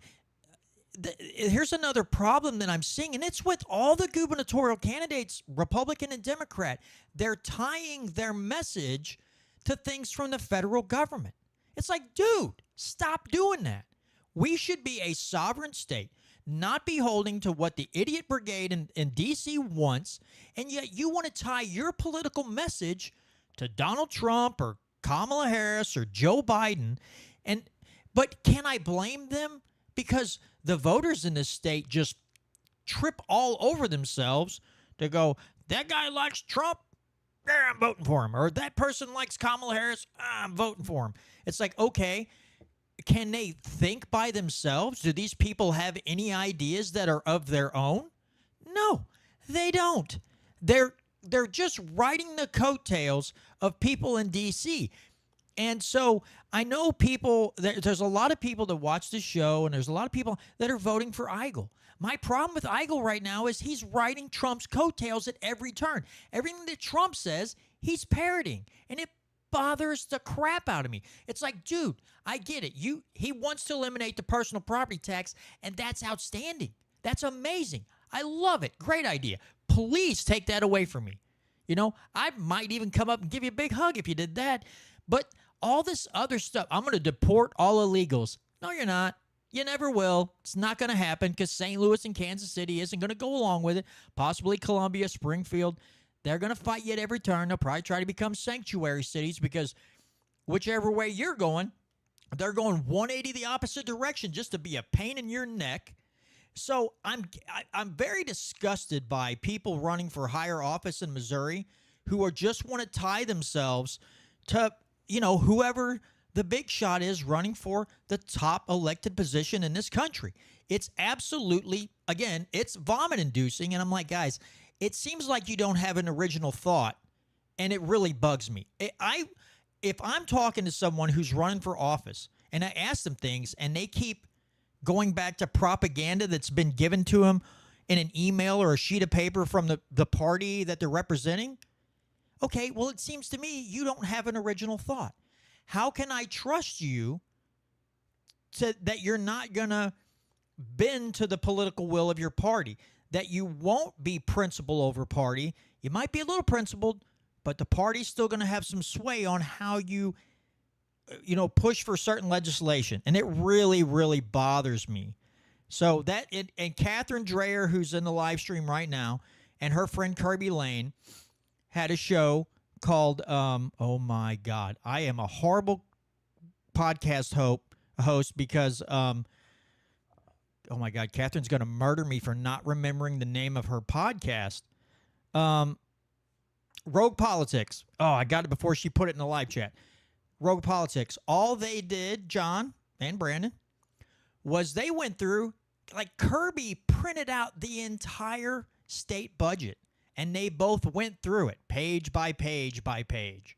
Speaker 1: here's another problem that I'm seeing, and it's with all the gubernatorial candidates, Republican and Democrat. They're tying their message to things from the federal government. It's like, dude, stop doing that. We should be a sovereign state, not be holding to what the idiot brigade in D.C. wants, and yet you want to tie your political message to Donald Trump or Kamala Harris or Joe Biden. But can I blame them? Because the voters in this state just trip all over themselves to go, that guy likes Trump, yeah, I'm voting for him. Or that person likes Kamala Harris, I'm voting for him. It's like, okay, can they think by themselves? Do these people have any ideas that are of their own? No, they don't. They're just riding the coattails of people in D.C. And so I know there's a lot of people that watch the show, and there's a lot of people that are voting for Eigel. My problem with Eigel right now is he's riding Trump's coattails at every turn. Everything that Trump says, he's parroting, and it bothers the crap out of me. It's like, dude, I get it. He wants to eliminate the personal property tax, and that's outstanding. That's amazing. I love it. Great idea. Please take that away from me. I might even come up and give you a big hug if you did that. But all this other stuff, I'm going to deport all illegals. No, you're not. You never will. It's not going to happen because St. Louis and Kansas City isn't going to go along with it. Possibly Columbia, Springfield. They're going to fight you at every turn. They'll probably try to become sanctuary cities because whichever way you're going, they're going 180 the opposite direction just to be a pain in your neck. So I'm very disgusted by people running for higher office in Missouri who just want to tie themselves to, whoever the big shot is running for the top elected position in this country. It's absolutely, again, it's vomit-inducing. And I'm like, guys, it seems like you don't have an original thought. and it really bugs me. If I'm talking to someone who's running for office and I ask them things and they keep going back to propaganda that's been given to them in an email or a sheet of paper from the party that they're representing, okay, well, it seems to me you don't have an original thought. How can I trust you that you're not going to bend to the political will of your party, that you won't be principle over party? You might be a little principled, but the party's still going to have some sway on how you push for certain legislation. And it really, really bothers me. So and Catherine Dreyer, who's in the live stream right now, and her friend Kirby Lane had a show called, oh my God, I am a horrible podcast host because, oh my God, Catherine's going to murder me for not remembering the name of her podcast. Rogue Politics. Oh, I got it before she put it in the live chat. Rogue Politics. All they did, John and Brandon, was they went through, like Kirby printed out the entire state budget, and they both went through it page by page by page.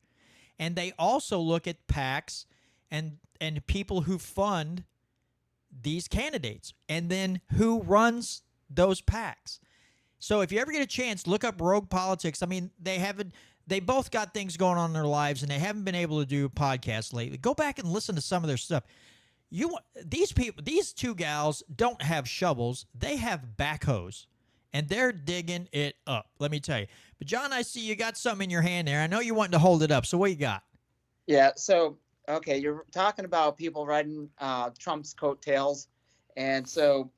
Speaker 1: And they also look at PACs and people who fund these candidates and then who runs those PACs. So if you ever get a chance, look up Rogue Politics. I mean, they both got things going on in their lives, and they haven't been able to do podcasts lately. Go back and listen to some of their stuff. These two gals don't have shovels; they have backhoes, and they're digging it up. Let me tell you. But John, I see you got something in your hand there. I know you wanted to hold it up. So what you got?
Speaker 3: Yeah. So okay, you're talking about people riding Trump's coattails, and so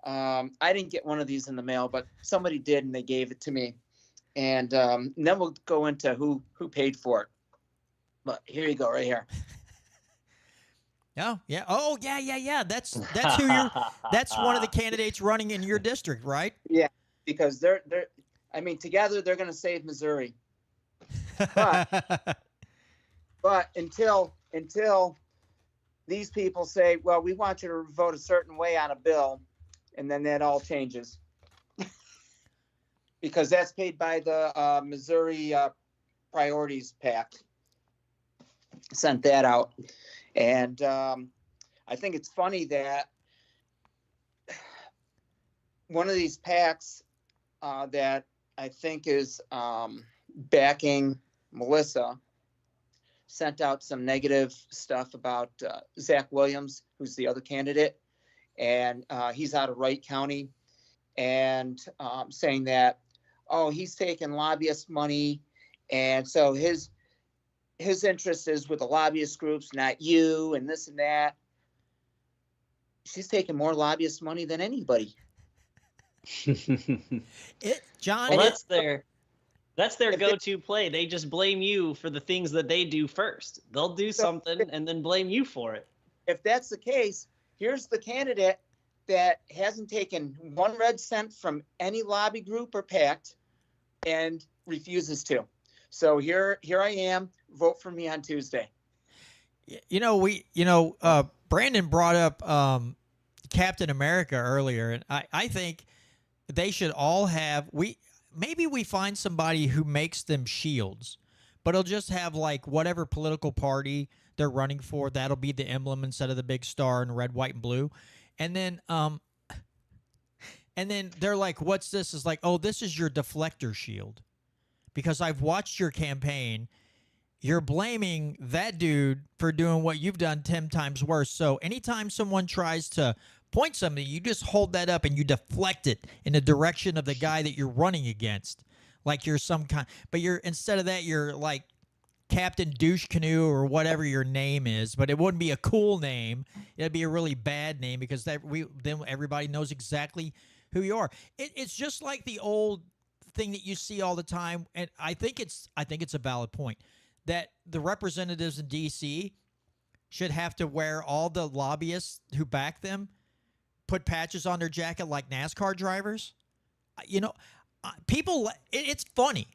Speaker 3: I didn't get one of these in the mail, but somebody did, and they gave it to me. And then we'll go into who paid for it. But here you go, right here.
Speaker 1: Oh yeah. Oh yeah. That's who that's one of the candidates running in your district, right?
Speaker 3: Yeah, because they're I mean, together they're going to save Missouri. But until these people say, well, we want you to vote a certain way on a bill, and then that all changes. Because that's paid by the Missouri Priorities PAC. Sent that out. And I think it's funny that one of these PACs that I think is backing Melissa sent out some negative stuff about Zach Williams, who's the other candidate. And he's out of Wright County, and saying that, oh, he's taking lobbyist money, and so his interest is with the lobbyist groups, not you, and this and that. She's taking more lobbyist money than anybody.
Speaker 1: John,
Speaker 4: well, that's their go-to play. They just blame you for the things that they do first. They'll do something and then blame you for it.
Speaker 3: If that's the case, here's the candidate that hasn't taken one red cent from any lobby group or PAC and refuses to. So here I am. Vote for me on Tuesday.
Speaker 1: Brandon brought up Captain America earlier, and I think they should all have maybe we find somebody who makes them shields, but it'll just have like whatever political party they're running for. That'll be the emblem instead of the big star in red, white, and blue. And then they're like, what's this? Is like, oh, this is your deflector shield. Because I've watched your campaign. You're blaming that dude for doing what you've done 10 times worse. So anytime someone tries to point something, you just hold that up and you deflect it in the direction of the guy that you're running against. Like you're some kind. But instead of that, you're like Captain Douche Canoe or whatever your name is. But it wouldn't be a cool name. It'd be a really bad name because then everybody knows exactly who you are. It's just like the old thing that you see all the time, and I think it's a valid point that the representatives in D.C. should have to wear all the lobbyists who back them, put patches on their jacket like NASCAR drivers. People, it's funny,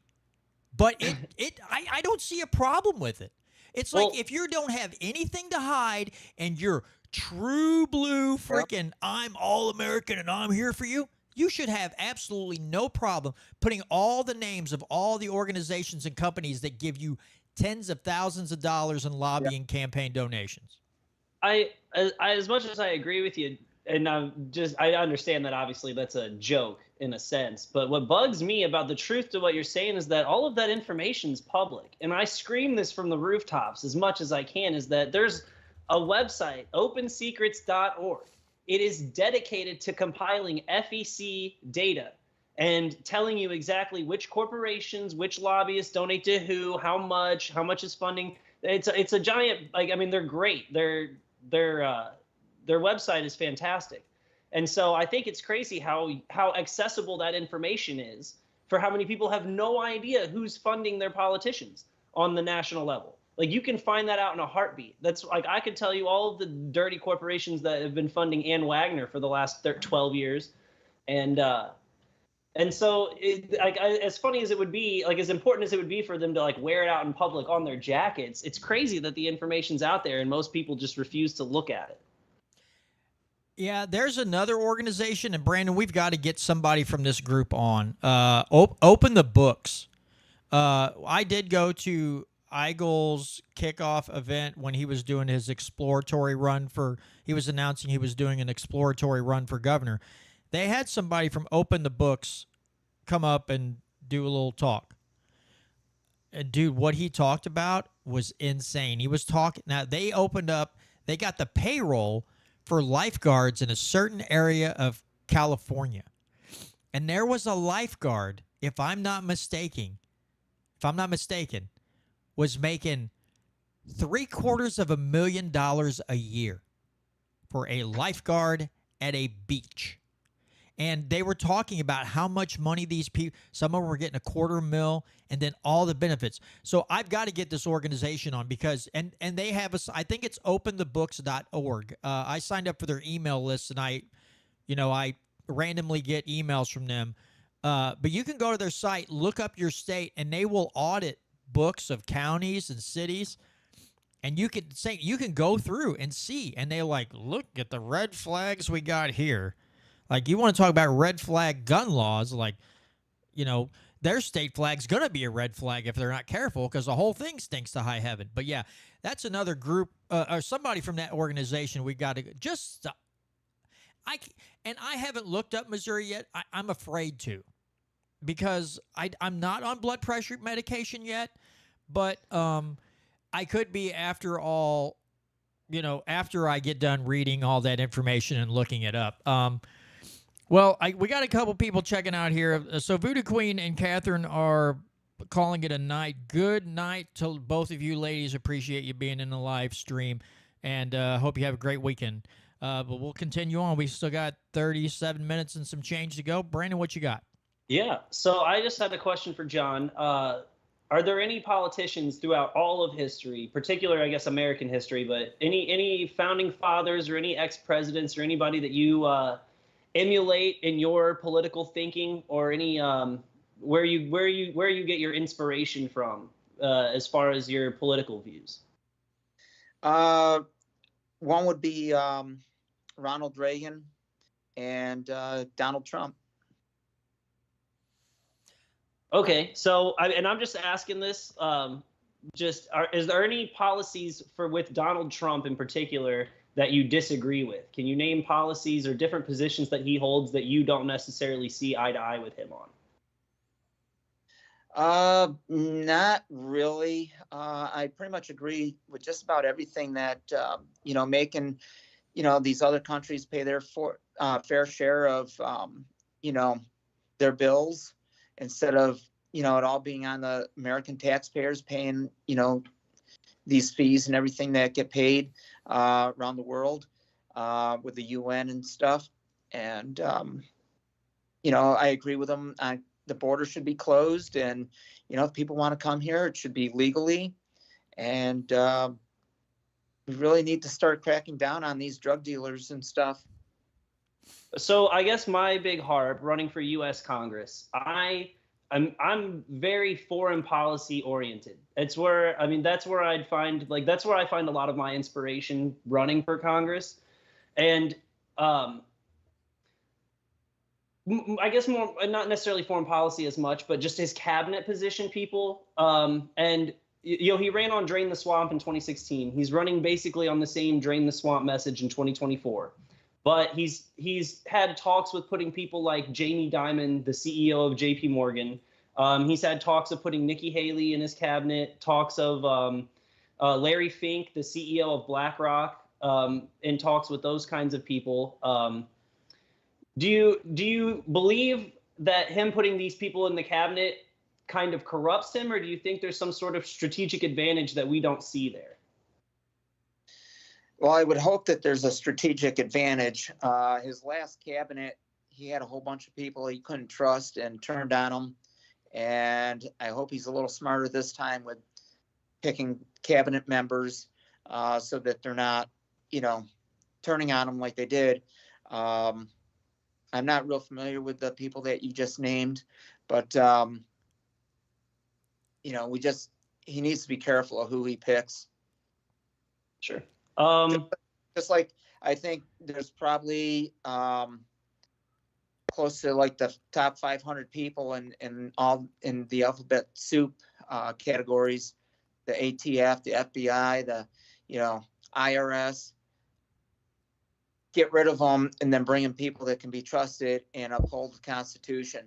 Speaker 1: but I don't see a problem with it. It's like if you don't have anything to hide and you're true blue freaking I'm all American and I'm here for you, You should have absolutely no problem putting all the names of all the organizations and companies that give you tens of thousands of dollars in
Speaker 3: Yeah.
Speaker 1: lobbying campaign donations.
Speaker 4: As much as I agree with you, and I understand that obviously that's a joke in a sense, but what bugs me about the truth to what you're saying is that all of that information is public, and I scream this from the rooftops as much as I can, is that there's a website, opensecrets.org. It is dedicated to compiling FEC data and telling you exactly which corporations, which lobbyists donate to who, how much is funding. It's a giant, like, I mean, they're great. Their website is fantastic. And so I think it's crazy how accessible that information is for how many people have no idea who's funding their politicians on the national level. Like, you can find that out in a heartbeat. That's like, I could tell you all of the dirty corporations that have been funding Ann Wagner for the last 12 years. And so, as funny as it would be, like, as important as it would be for them to, like, wear it out in public on their jackets, it's crazy that the information's out there and most people just refuse to look at it.
Speaker 1: Yeah, there's another organization, and Brandon, we've got to get somebody from this group on. Open the Books. I did go to Eigel's kickoff event when he was doing his exploratory run he was announcing he was doing an exploratory run for governor. They had somebody from Open the Books come up and do a little talk. And dude, what he talked about was insane. He was talking, now they got the payroll for lifeguards in a certain area of California. And there was a lifeguard, if I'm not mistaken, was making $750,000 a year for a lifeguard at a beach. And they were talking about how much money these people, some of them were getting $250,000, and then all the benefits. So I've got to get this organization on because, and they have I think it's openthebooks.org. I signed up for their email list, and I randomly get emails from them. But you can go to their site, look up your state, and they will audit books of counties and cities. And you can go through and see, and they like, look at the red flags we got here. Like, you want to talk about red flag gun laws, like, their state flag's going to be a red flag if they're not careful because the whole thing stinks to high heaven. But, yeah, that's another group or somebody from that organization we got to just I haven't looked up Missouri yet. I'm afraid to because I'm not on blood pressure medication yet, but I could be after all, after I get done reading all that information and looking it up. Well, we got a couple people checking out here. So Voodoo Queen and Catherine are calling it a night. Good night to both of you ladies. Appreciate you being in the live stream, and hope you have a great weekend. But we'll continue on. We still got 37 minutes and some change to go. Brandon, what you got?
Speaker 4: Yeah, so I just had a question for John. Are there any politicians throughout all of history, particularly, I guess, American history, but any founding fathers or any ex-presidents or anybody that you emulate in your political thinking, or any where you get your inspiration from as far as your political views?
Speaker 3: One would be Ronald Reagan and Donald Trump.
Speaker 4: Okay, so I'm just asking this. Is there any policies with Donald Trump in particular that you disagree with? Can you name policies or different positions that he holds that you don't necessarily see eye to eye with him on?
Speaker 3: Not really. I pretty much agree with just about everything that making these other countries pay their fair share of their bills, instead of it all being on the American taxpayers paying these fees and everything that get paid around the world with the UN and stuff. And I agree with them. The border should be closed, and if people want to come here, it should be legally. And we really need to start cracking down on these drug dealers and stuff.
Speaker 4: So I guess my big harp running for U.S. Congress, I'm very foreign policy oriented. That's where I find a lot of my inspiration running for Congress. And I guess more, not necessarily foreign policy as much, but just his cabinet position people. And he ran on Drain the Swamp in 2016. He's running basically on the same Drain the Swamp message in 2024. But he's had talks with putting people like Jamie Dimon, the CEO of JP Morgan. He's had talks of putting Nikki Haley in his cabinet, talks of Larry Fink, the CEO of BlackRock, in talks with those kinds of people. Do you believe that him putting these people in the cabinet kind of corrupts him, or do you think there's some sort of strategic advantage that we don't see there?
Speaker 3: Well, I would hope that there's a strategic advantage. His last cabinet, he had a whole bunch of people he couldn't trust and turned on them. And I hope he's a little smarter this time with picking cabinet members so that they're not, turning on him like they did. I'm not real familiar with the people that you just named, but he needs to be careful of who he picks.
Speaker 4: Sure.
Speaker 3: Just like I think there's probably close to like the top 500 people in the alphabet soup categories, the ATF, the FBI, the IRS. Get rid of them and then bring in people that can be trusted and uphold the Constitution.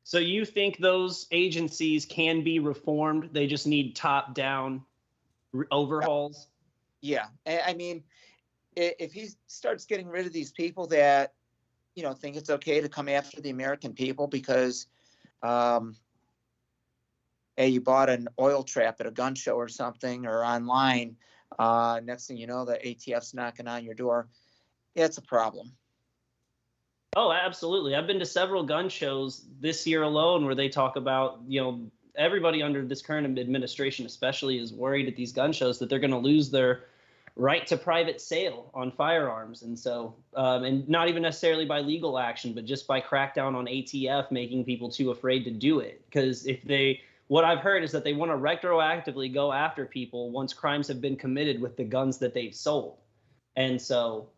Speaker 4: So you think those agencies can be reformed? They just need top-down overhauls?
Speaker 3: Yeah. I mean, if he starts getting rid of these people that, think it's okay to come after the American people because, hey, you bought an oil trap at a gun show or something or online, next thing you know, the ATF's knocking on your door. It's a problem.
Speaker 4: Oh, absolutely. I've been to several gun shows this year alone where they talk about, everybody under this current administration especially is worried at these gun shows that they're going to lose their right to private sale on firearms. And so, and not even necessarily by legal action, but just by crackdown on ATF, making people too afraid to do it. Because what I've heard is that they want to retroactively go after people once crimes have been committed with the guns that they've sold. And so,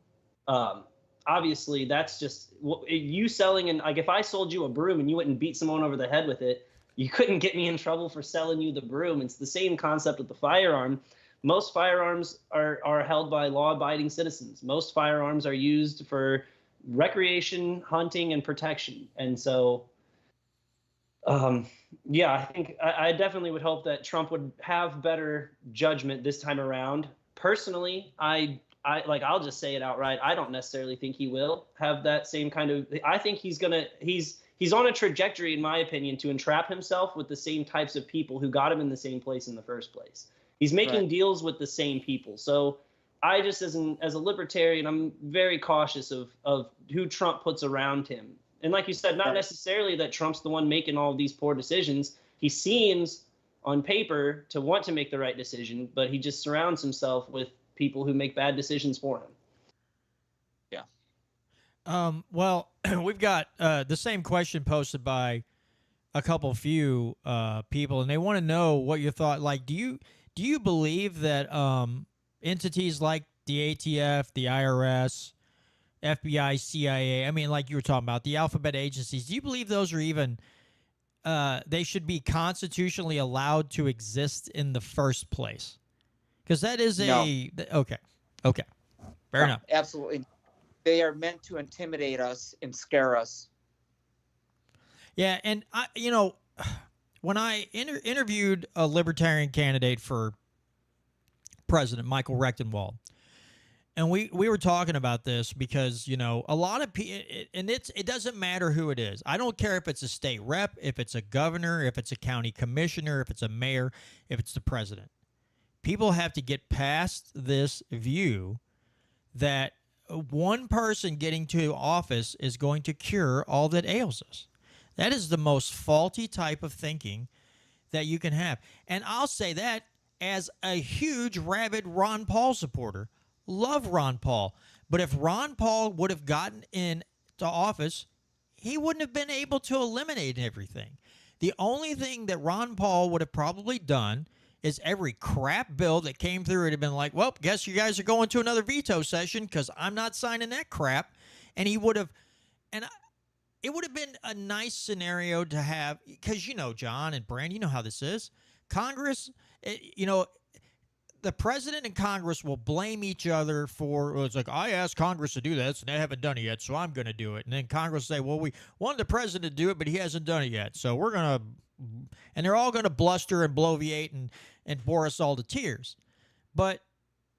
Speaker 4: obviously that's just you selling, and like if I sold you a broom and you wouldn't beat someone over the head with it, you couldn't get me in trouble for selling you the broom. It's the same concept with the firearm. Most firearms are held by law-abiding citizens. Most firearms are used for recreation, hunting, and protection. And so, yeah, I think I definitely would hope that Trump would have better judgment this time around. Personally, I'll just say it outright. I don't necessarily think he will have that same kind of. I think he's on a trajectory, in my opinion, to entrap himself with the same types of people who got him in the same place in the first place. He's making deals with the same people. So I just, as a libertarian, I'm very cautious of who Trump puts around him. And like you said, not necessarily that Trump's the one making all of these poor decisions. He seems on paper to want to make the right decision, but he just surrounds himself with people who make bad decisions for him.
Speaker 3: Yeah.
Speaker 1: Well, we've got the same question posted by a few people, and they want to know what your thought. Like, do you believe that entities like the ATF, the IRS, FBI, CIA, I mean, like you were talking about, the alphabet agencies, do you believe those are even they should be constitutionally allowed to exist in the first place? Because that is okay. Fair enough.
Speaker 3: Absolutely. They are meant to intimidate us and scare us.
Speaker 1: Yeah, and when I interviewed a libertarian candidate for president, Michael Rechtenwald, and we were talking about this because, a lot of people, and it doesn't matter who it is. I don't care if it's a state rep, if it's a governor, if it's a county commissioner, if it's a mayor, if it's the president. People have to get past this view that one person getting to office is going to cure all that ails us. That is the most faulty type of thinking that you can have. And I'll say that as a huge, rabid Ron Paul supporter. Love Ron Paul. But if Ron Paul would have gotten into office, he wouldn't have been able to eliminate everything. The only thing that Ron Paul would have probably done is every crap bill that came through would have been like, well, guess you guys are going to another veto session because I'm not signing that crap. And he would have, and it would have been a nice scenario to have, because John and Brand, you know how this is. Congress, the president and Congress will blame each other for, well, it's like, I asked Congress to do this and they haven't done it yet, so I'm going to do it. And then Congress say, well, we wanted the president to do it, but he hasn't done it yet, so we're going to, and they're all going to bluster and bloviate and bore us all to tears. But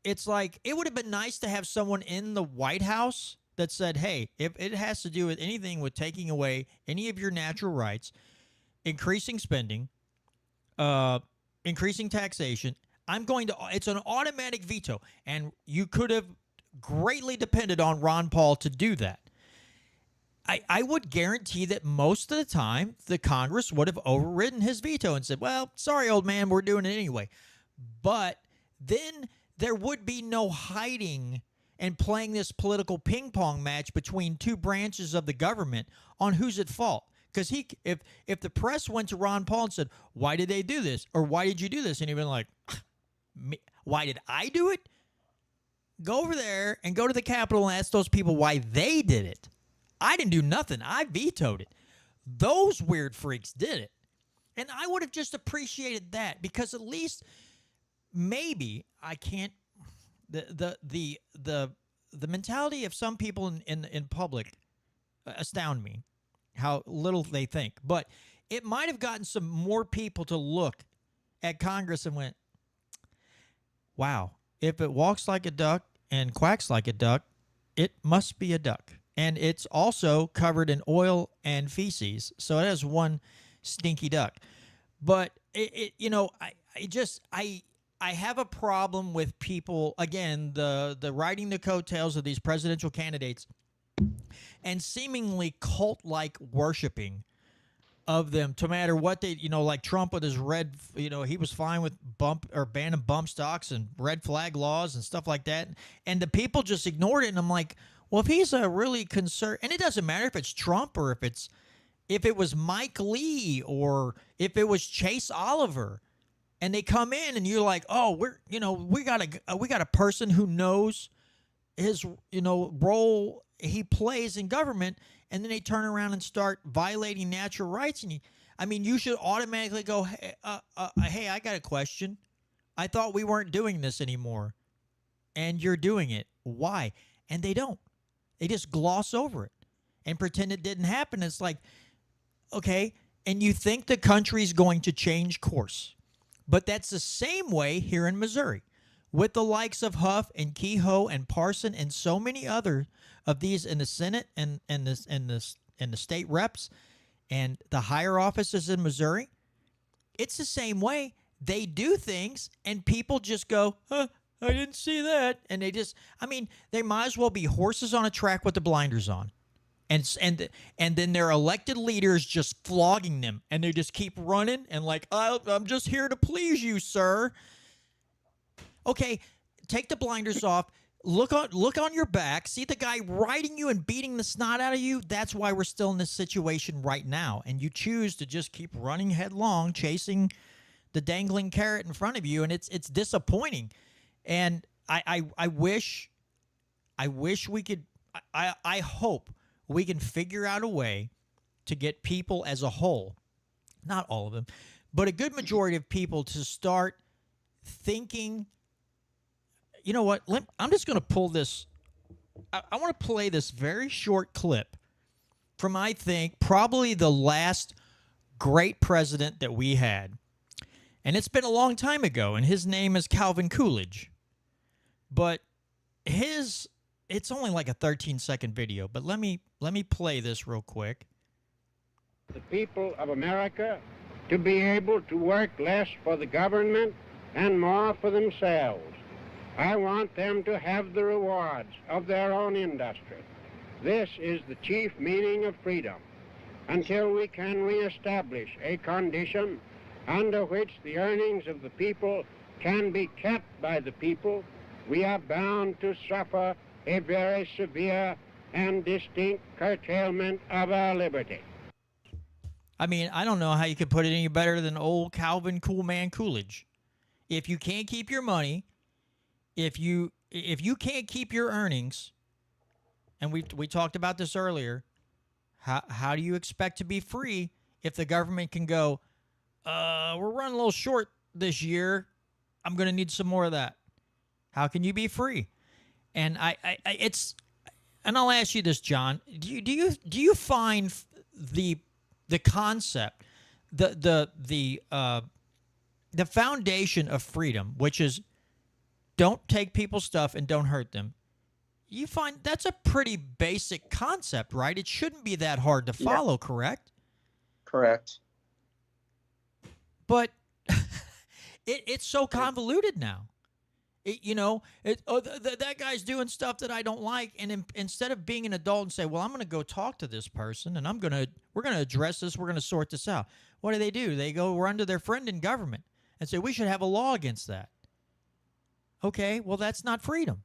Speaker 1: it's like, it would have been nice to have someone in the White House that said, hey, if it has to do with anything with taking away any of your natural rights, increasing spending, increasing taxation, it's an automatic veto. And you could have greatly depended on Ron Paul to do that. I would guarantee that most of the time, the Congress would have overridden his veto and said, well, sorry, old man, we're doing it anyway. But then there would be no hiding and playing this political ping pong match between two branches of the government on who's at fault. Because if the press went to Ron Paul and said, why did they do this? Or why did you do this? And he'd been like, why did I do it? Go over there and go to the Capitol and ask those people why they did it. I didn't do nothing. I vetoed it. Those weird freaks did it. And I would have just appreciated that, because at least maybe I can't. The mentality of some people in public astound me, how little they think. But it might have gotten some more people to look at Congress and went, wow, if it walks like a duck and quacks like a duck, it must be a duck. And it's also covered in oil and feces, so it has one stinky duck. But I have a problem with people, again, the riding the coattails of these presidential candidates and seemingly cult-like worshiping of them, no matter what they, like Trump with his red, he was fine with banning bump stocks and red flag laws and stuff like that. And the people just ignored it. And I'm like, well, if he's a really concerned, and it doesn't matter if it's Trump or if it was Mike Lee or if it was Chase Oliver, and they come in and you're like, oh, we got a person who knows his, role he plays in government, and then they turn around and start violating natural rights. And you should automatically go, hey, I got a question. I thought we weren't doing this anymore, and you're doing it. Why? And they don't. They just gloss over it and pretend it didn't happen. It's like, okay, and you think the country's going to change course. But that's the same way here in Missouri, with the likes of Huff and Kehoe and Parson and so many other of these in the Senate and the state reps and the higher offices in Missouri. It's the same way. They do things and people just go, huh, I didn't see that. And they might as well be horses on a track with the blinders on. And then their elected leaders just flogging them, and they just keep running and like, I'm just here to please you, sir. Okay, take the blinders off. Look on your back. See the guy riding you and beating the snot out of you? That's why we're still in this situation right now. And you choose to just keep running headlong, chasing the dangling carrot in front of you, and it's disappointing. And I wish we could. I hope we can figure out a way to get people as a whole, not all of them, but a good majority of people to start thinking, you know what, I'm just going to pull this. I want to play this very short clip from, I think, probably the last great president that we had. And it's been a long time ago, and his name is Calvin Coolidge. But it's only like a 13-second video, but let me play this real quick.
Speaker 5: The people of America to be able to work less for the government and more for themselves. I want them to have the rewards of their own industry. This is the chief meaning of freedom. Until we can reestablish a condition under which the earnings of the people can be kept by the people, we are bound to suffer a very severe and distinct curtailment of our liberty.
Speaker 1: I don't know how you could put it any better than old Calvin Cool Man Coolidge. If you can't keep your money, if you can't keep your earnings, and we talked about this earlier, How do you expect to be free if the government can go, we're running a little short this year. I'm going to need some more of that. How can you be free? And it's, and I'll ask you this, John. Do you find the concept, the foundation of freedom, which is don't take people's stuff and don't hurt them? You find that's a pretty basic concept, right? It shouldn't be that hard to
Speaker 3: Yeah.
Speaker 1: follow, correct?
Speaker 3: Correct.
Speaker 1: But it's so convoluted now. That guy's doing stuff that I don't like, and instead of being an adult and say, well, I'm going to go talk to this person, and we're going to address this, we're going to sort this out. What do? They go run to their friend in government and say, we should have a law against that. Okay, well, that's not freedom.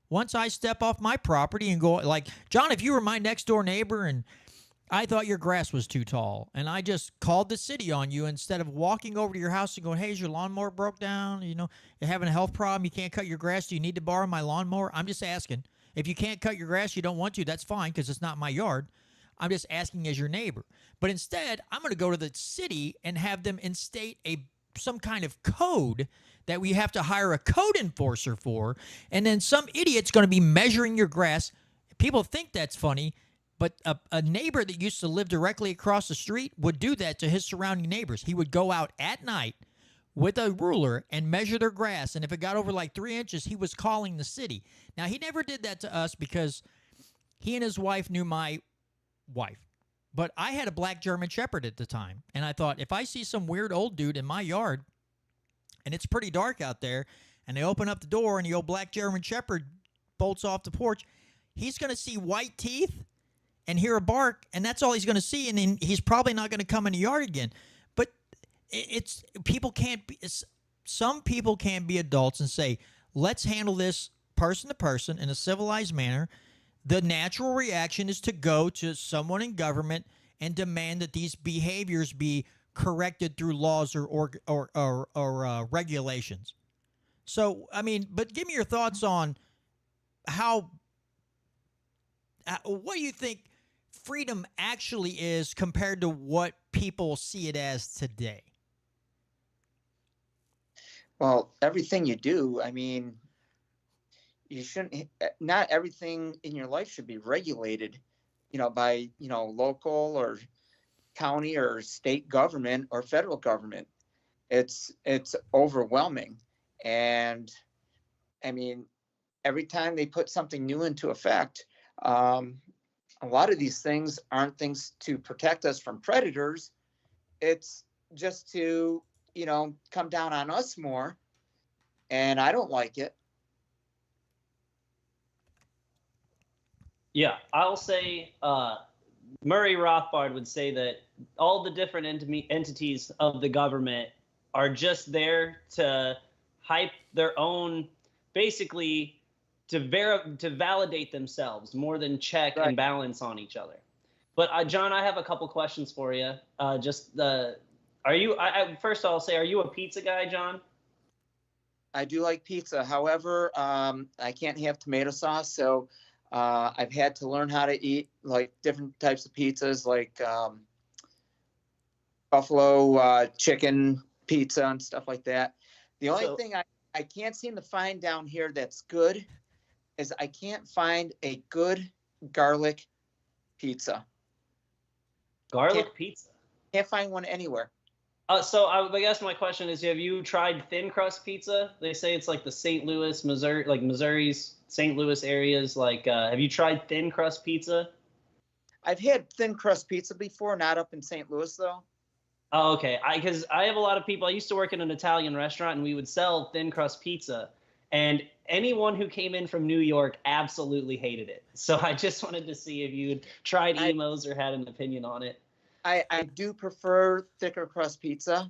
Speaker 1: Once I step off my property and go, like, John, if you were my next door neighbor and I thought your grass was too tall, and I just called the city on you instead of walking over to your house and going, hey, is your lawnmower broke down? You're having a health problem. You can't cut your grass. Do you need to borrow my lawnmower? I'm just asking. If you can't cut your grass, you don't want to, that's fine because it's not my yard. I'm just asking as your neighbor. But instead, I'm going to go to the city and have them instate some kind of code that we have to hire a code enforcer for, and then some idiot's going to be measuring your grass. People think that's funny, but a neighbor that used to live directly across the street would do that to his surrounding neighbors. He would go out at night with a ruler and measure their grass, and if it got over like 3 inches, he was calling the city. Now, he never did that to us because he and his wife knew my wife. But I had a black German Shepherd at the time, and I thought, if I see some weird old dude in my yard, and it's pretty dark out there, and they open up the door, and the old black German Shepherd bolts off the porch, he's going to see white teeth and hear a bark, and that's all he's going to see, and then he's probably not going to come in the yard again. But some people can't be adults and say, let's handle this person to person in a civilized manner. The natural reaction is to go to someone in government and demand that these behaviors be corrected through laws or regulations. So, I mean, but give me your thoughts on what do you think freedom actually is compared to what people see it as today?
Speaker 3: Well, everything you do, I mean, you shouldn't, not everything in your life should be regulated, by, local or county or state government or federal government. It's overwhelming. And I mean, every time they put something new into effect, a lot of these things aren't things to protect us from predators. It's just to, come down on us more. And I don't like it.
Speaker 4: Yeah, I'll say Murray Rothbard would say that all the different entities of the government are just there to hype their own, basically to validate themselves more than check
Speaker 3: Right.
Speaker 4: and balance on each other. But John, I have a couple questions for you. Are you? First, I'll say, are you a pizza guy, John?
Speaker 3: I do like pizza. However, I can't have tomato sauce, so I've had to learn how to eat like different types of pizzas, like buffalo chicken pizza and stuff like that. The only thing I can't seem to find down here that's good is I can't find a good garlic pizza.
Speaker 4: Garlic pizza?
Speaker 3: Can't find one anywhere.
Speaker 4: So I guess my question is, have you tried thin crust pizza? They say it's like the St. Louis, Missouri, like Missouri's St. Louis areas. Like, have you tried thin crust pizza?
Speaker 3: I've had thin crust pizza before, not up in St. Louis though.
Speaker 4: Oh, okay. Because I have a lot of people. I used to work in an Italian restaurant, and we would sell thin crust pizza. And anyone who came in from New York absolutely hated it. So I just wanted to see if you'd tried emos or had an opinion on it.
Speaker 3: I do prefer thicker crust pizza,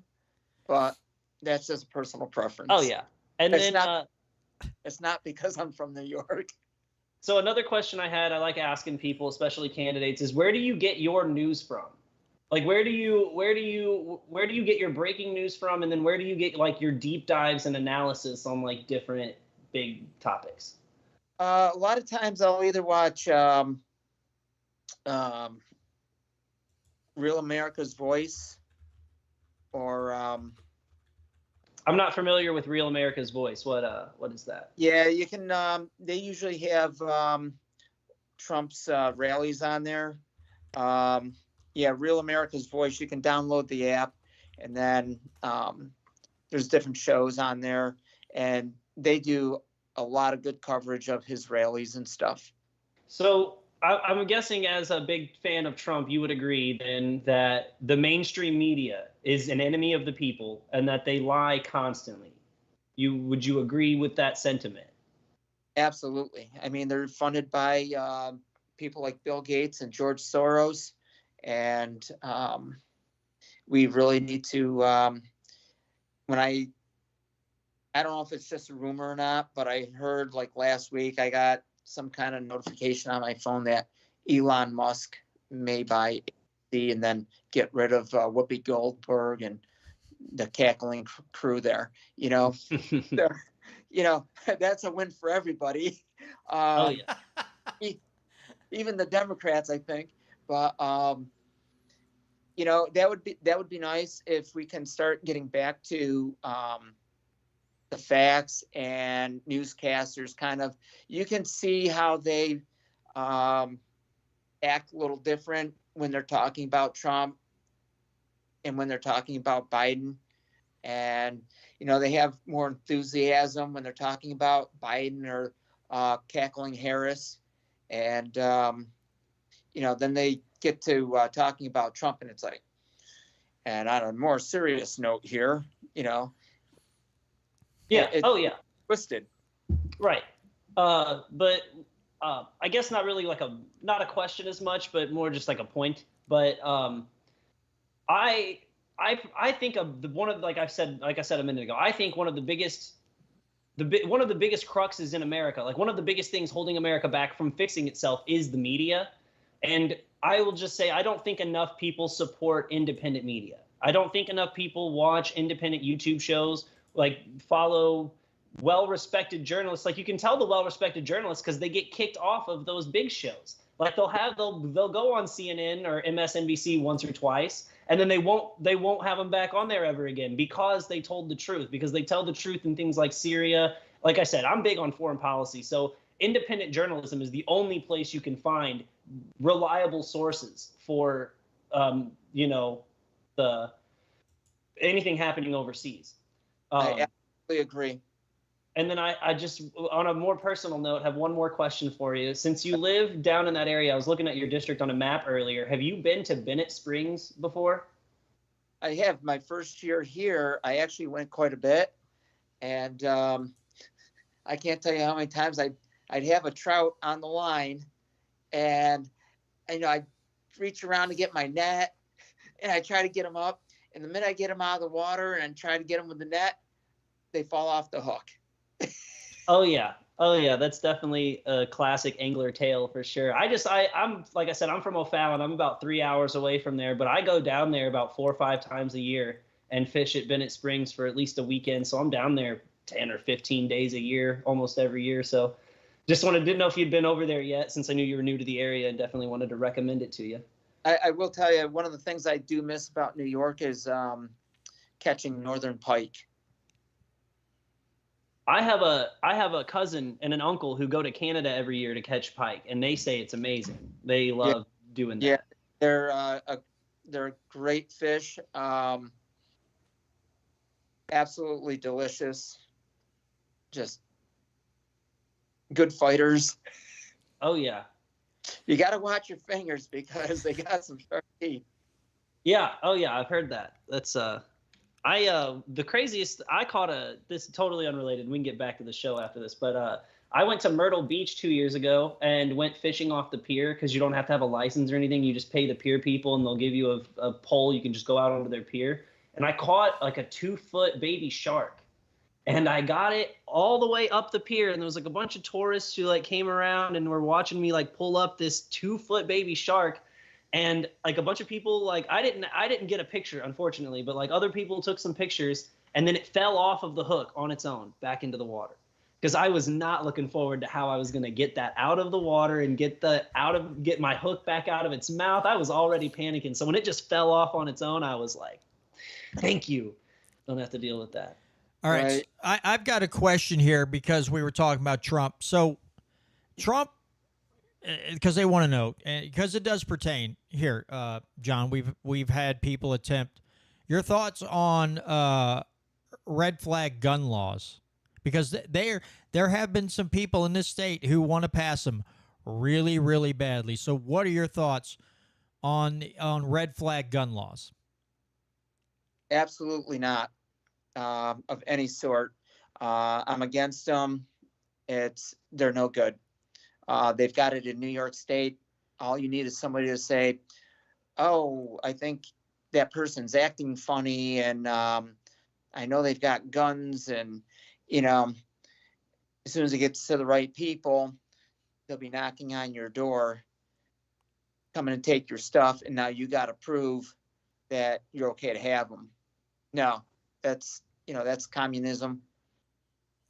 Speaker 3: but that's just a personal preference.
Speaker 4: Oh, yeah. And
Speaker 3: It's
Speaker 4: then
Speaker 3: not- It's not because I'm from New York.
Speaker 4: so another question I had, I like asking people, especially candidates, is where do you get your news from? Like, where do you get your breaking news from, and then where do you get like your deep dives and analysis on like different big topics?
Speaker 3: A lot of times I'll either watch Real America's Voice, or
Speaker 4: I'm not familiar with Real America's Voice. What is that?
Speaker 3: yeah, you can. They usually have Trump's rallies on there. Yeah, Real America's Voice. You can download the app, and then there's different shows on there, and they do a lot of good coverage of his rallies and stuff.
Speaker 4: So I'm guessing, as a big fan of Trump, you would agree then that the mainstream media is an enemy of the people and that they lie constantly. Would you agree with that sentiment?
Speaker 3: Absolutely. I mean, they're funded by people like Bill Gates and George Soros, and we really need to. When I don't know if it's just a rumor or not, but I heard like last week I got some kind of notification on my phone that Elon Musk may buy AC and then get rid of Whoopi Goldberg and the cackling crew there. You know, that's a win for everybody.
Speaker 4: Oh yeah.
Speaker 3: Even the Democrats, I think. But that would be nice if we can start getting back to the facts, and newscasters kind of, you can see how they act a little different when they're talking about Trump and when they're talking about Biden. And, they have more enthusiasm when they're talking about Biden or cackling Harris. And, then they get to talking about Trump, and it's like, and on a more serious note here,
Speaker 4: Yeah. Oh yeah.
Speaker 3: Twisted.
Speaker 4: Right. But I guess not really not a question as much, but more just like a point. But I think of one of, like I said a minute ago, I think one of the biggest cruxes in America, like one of the biggest things holding America back from fixing itself, is the media. And I will just say, I don't think enough people support independent media. I don't think enough people watch independent YouTube shows, like follow well-respected journalists. Like, you can tell the well-respected journalists because they get kicked off of those big shows. Like they'll go on CNN or MSNBC once or twice, and then they won't have them back on there ever again because they told the truth, because they tell the truth in things like Syria. Like I said, I'm big on foreign policy, so independent journalism is the only place you can find reliable sources for anything happening overseas.
Speaker 3: I absolutely agree.
Speaker 4: And then I just, on a more personal note, have one more question for you. Since you live down in that area, I was looking at your district on a map earlier. Have you been to Bennett Springs before?
Speaker 3: I have. My first year here, I actually went quite a bit. And I can't tell you how many times I'd have a trout on the line, and I'd reach around to get my net, and I try to get them up. And the minute I get them out of the water and try to get them with the net, they fall off the hook.
Speaker 4: Oh yeah. That's definitely a classic angler tale for sure. I'm like I said, I'm from O'Fallon. I'm about 3 hours away from there, but I go down there about 4 or 5 times a year and fish at Bennett Springs for at least a weekend. So I'm down there 10 or 15 days a year, almost every year. So didn't know if you'd been over there yet, since I knew you were new to the area, and definitely wanted to recommend it to you.
Speaker 3: I will tell you, one of the things I do miss about New York is catching northern pike.
Speaker 4: I have a cousin and an uncle who go to Canada every year to catch pike, and they say it's amazing. They love doing that.
Speaker 3: Yeah, they're great fish. Absolutely delicious. Just good fighters.
Speaker 4: Oh yeah.
Speaker 3: You got to watch your fingers because they got some sharp teeth.
Speaker 4: Yeah. Oh yeah. I've heard that. That's the craziest I caught this is totally unrelated. We can get back to the show after this, but I went to Myrtle Beach 2 years ago and went fishing off the pier, because you don't have to have a license or anything. You just pay the pier people and they'll give you a pole. You can just go out onto their pier. And I caught like a 2-foot baby shark. And I got it all the way up the pier, and there was like a bunch of tourists who like came around and were watching me like pull up this 2-foot baby shark. And like a bunch of people, like I didn't get a picture, unfortunately, but like other people took some pictures, and then it fell off of the hook on its own back into the water. because I was not looking forward to how I was going to get that out of the water and get my hook back out of its mouth. I was already panicking. So when it just fell off on its own, I was like, thank you. Don't have to deal with that.
Speaker 1: All right.
Speaker 3: Right.
Speaker 1: I've got a question here because we were talking about Trump. So Trump, because they want to know, because it does pertain here, John. We've had people attempt. Your thoughts on red flag gun laws, because there have been some people in this state who want to pass them really, really badly. So what are your thoughts on red flag gun laws?
Speaker 3: Absolutely not, of any sort. I'm against them. They're no good. They've got it in New York State. All you need is somebody to say, "Oh, I think that person's acting funny," and I know they've got guns, and as soon as it gets to the right people, they'll be knocking on your door, coming to take your stuff, and now you got to prove that you're okay to have them. No, that's communism.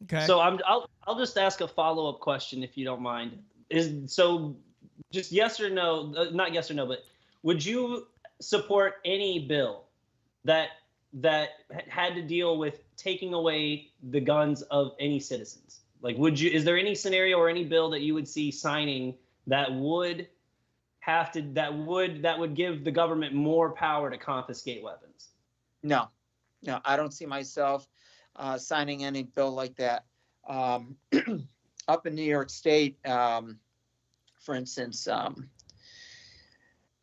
Speaker 1: Okay.
Speaker 4: So I'll just ask a follow-up question if you don't mind. Just yes or no, not yes or no, but would you support any bill that had to deal with taking away the guns of any citizens? Like, is there any scenario or any bill that you would see signing that would give the government more power to confiscate weapons?
Speaker 3: No, I don't see myself signing any bill like that. Up in New York State, for instance,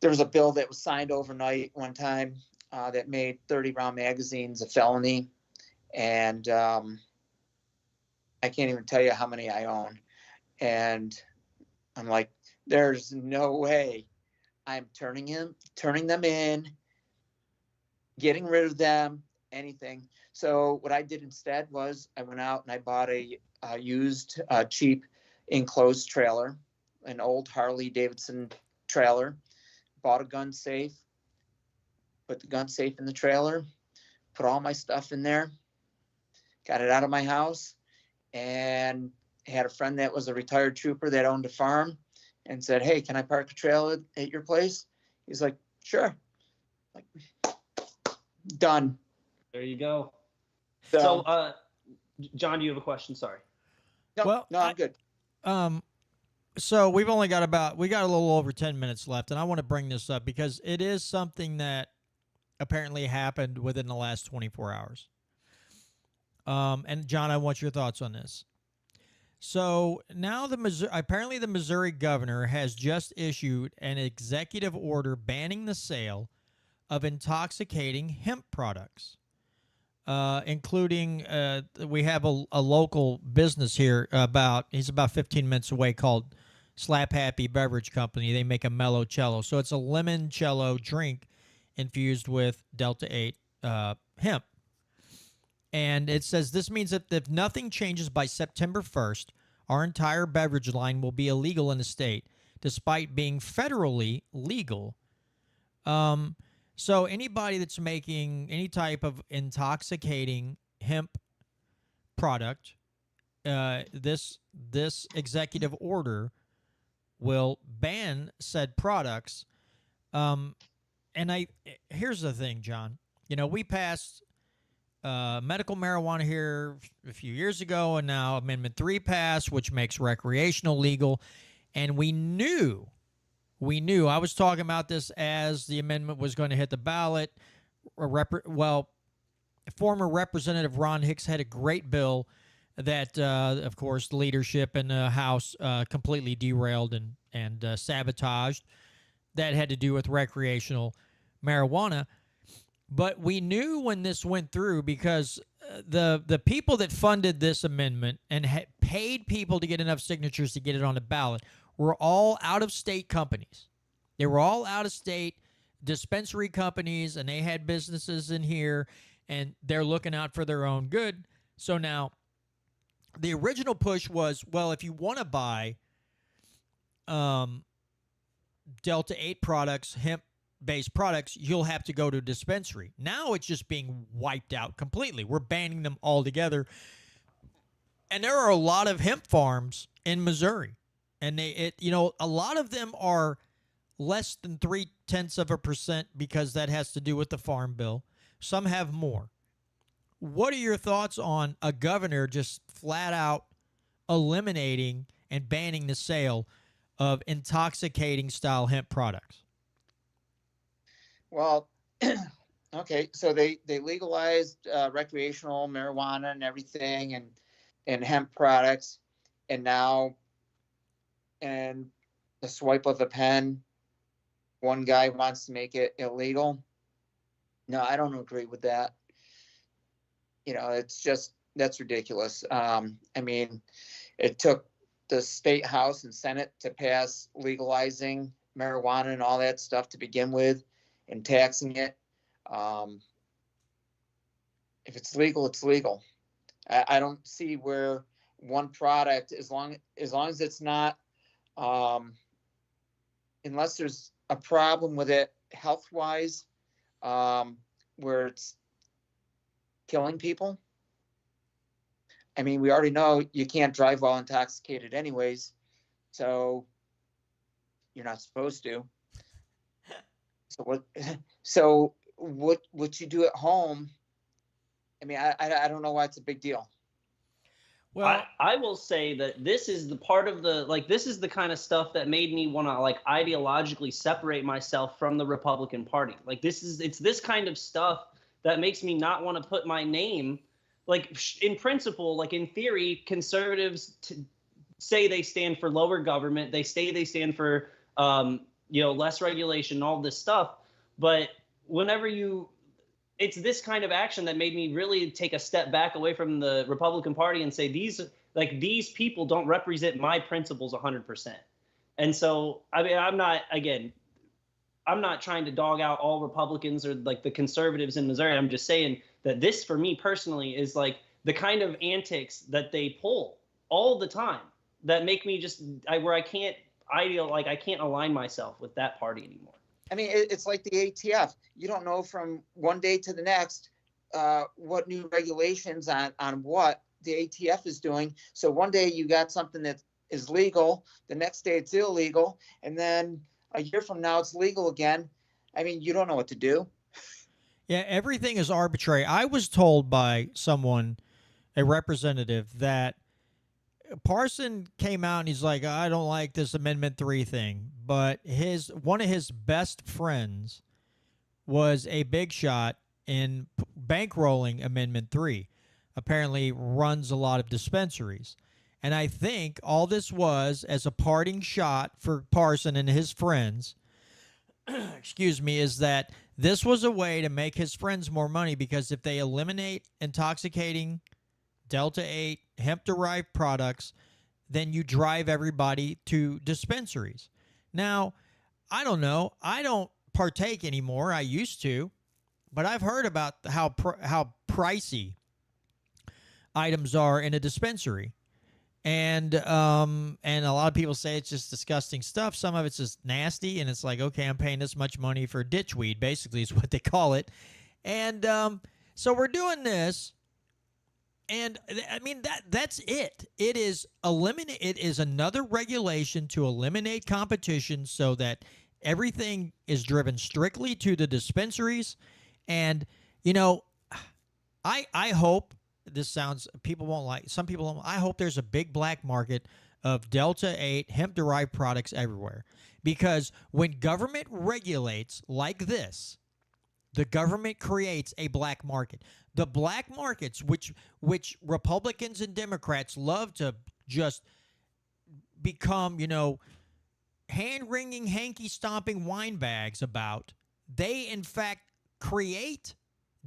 Speaker 3: there was a bill that was signed overnight one time that made 30-round magazines a felony, and I can't even tell you how many I own. And I'm like, there's no way I'm turning them in, getting rid of them, anything. So what I did instead was I went out and I bought a used, cheap enclosed trailer, an old Harley Davidson trailer, bought a gun safe, put the gun safe in the trailer, put all my stuff in there, got it out of my house, and had a friend that was a retired trooper that owned a farm and said, "Hey, can I park a trailer at your place?" He's like, "Sure." Like, done.
Speaker 4: There you go.
Speaker 3: So,
Speaker 4: So, John, do you have a question? Sorry.
Speaker 3: no, I'm good.
Speaker 1: So we got a little over 10 minutes left, and I want to bring this up because it is something that apparently happened within the last 24 hours. And John, I want your thoughts on this. So now apparently the Missouri governor has just issued an executive order banning the sale of intoxicating hemp products, including we have a local business here he's about 15 minutes away called Slap Happy Beverage Company. They make a mellow-cello. So it's a limoncello drink infused with Delta 8 hemp. And it says this means that if nothing changes by September 1st, our entire beverage line will be illegal in the state, despite being federally legal. So anybody that's making any type of intoxicating hemp product, this executive order will ban said products. And here's the thing, John. We passed medical marijuana here a few years ago, and now Amendment 3 passed, which makes recreational legal. And we knew, I was talking about this as the amendment was going to hit the ballot. Former Representative Ron Hicks had a great bill that, of course, the leadership in the House completely derailed and sabotaged. That had to do with recreational marijuana. But we knew when this went through because the people that funded this amendment and paid people to get enough signatures to get it on the ballot were all out-of-state companies. They were all out-of-state dispensary companies, and they had businesses in here, and they're looking out for their own good. So now the original push was, well, if you want to buy Delta 8 products, hemp-based products, you'll have to go to a dispensary. Now it's just being wiped out completely. We're banning them altogether. And there are a lot of hemp farms in Missouri, and a lot of them are less than 0.3% because that has to do with the farm bill. Some have more. What are your thoughts on a governor just flat out eliminating and banning the sale of intoxicating style hemp products?
Speaker 3: Well, okay, so they legalized recreational marijuana and everything, and hemp products, and now, and the swipe of a pen, one guy wants to make it illegal. No, I don't agree with that. It's just, that's ridiculous. I mean, it took the state house and senate to pass legalizing marijuana and all that stuff to begin with, and taxing it. If it's legal, it's legal. I don't see where one product, as long as it's not, unless there's a problem with it health wise, where it's killing people. I mean, we already know you can't drive while intoxicated anyways, so you're not supposed to. So what you do at home, I mean, I don't know why it's a big deal.
Speaker 4: Well, I will say that this is the part of this is the kind of stuff that made me want to ideologically separate myself from the Republican Party. It's this kind of stuff that makes me not want to put my name, in principle, in theory, conservatives say they stand for lower government. They stand for, less regulation and all this stuff. But it's this kind of action that made me really take a step back away from the Republican Party and say these people don't represent my principles 100%. And so, I mean, I'm not trying to dog out all Republicans or the conservatives in Missouri. I'm just saying that this, for me personally, is the kind of antics that they pull all the time that make me I can't align myself with that party anymore.
Speaker 3: I mean, it's like the ATF. You don't know from one day to the next what new regulations on what the ATF is doing. So one day you got something that is legal, the next day it's illegal, and then a year from now it's legal again. I mean, you don't know what to do.
Speaker 1: Yeah, everything is arbitrary. I was told by someone, a representative, that Parson came out and he's like, I don't like this Amendment 3 thing. But one of his best friends was a big shot in bankrolling Amendment 3. Apparently runs a lot of dispensaries. And I think all this was as a parting shot for Parson and his friends, excuse me, is that this was a way to make his friends more money, because if they eliminate intoxicating Delta 8 hemp-derived products, then you drive everybody to dispensaries. Now, I don't know. I don't partake anymore. I used to, but I've heard about how pricey items are in a dispensary. And a lot of people say it's just disgusting stuff. Some of it's just nasty, and it's like, okay, I'm paying this much money for ditchweed, basically is what they call it. And so we're doing this. And I mean, that's it. It is another regulation to eliminate competition so that everything is driven strictly to the dispensaries. And, I hope this sounds, people won't like, some people don't, I hope there's a big black market of Delta 8 hemp-derived products everywhere. Because when government regulates like this, the government creates a black market. The black markets, which Republicans and Democrats love to just become, hand-wringing, hanky-stomping wine bags about, they, in fact, create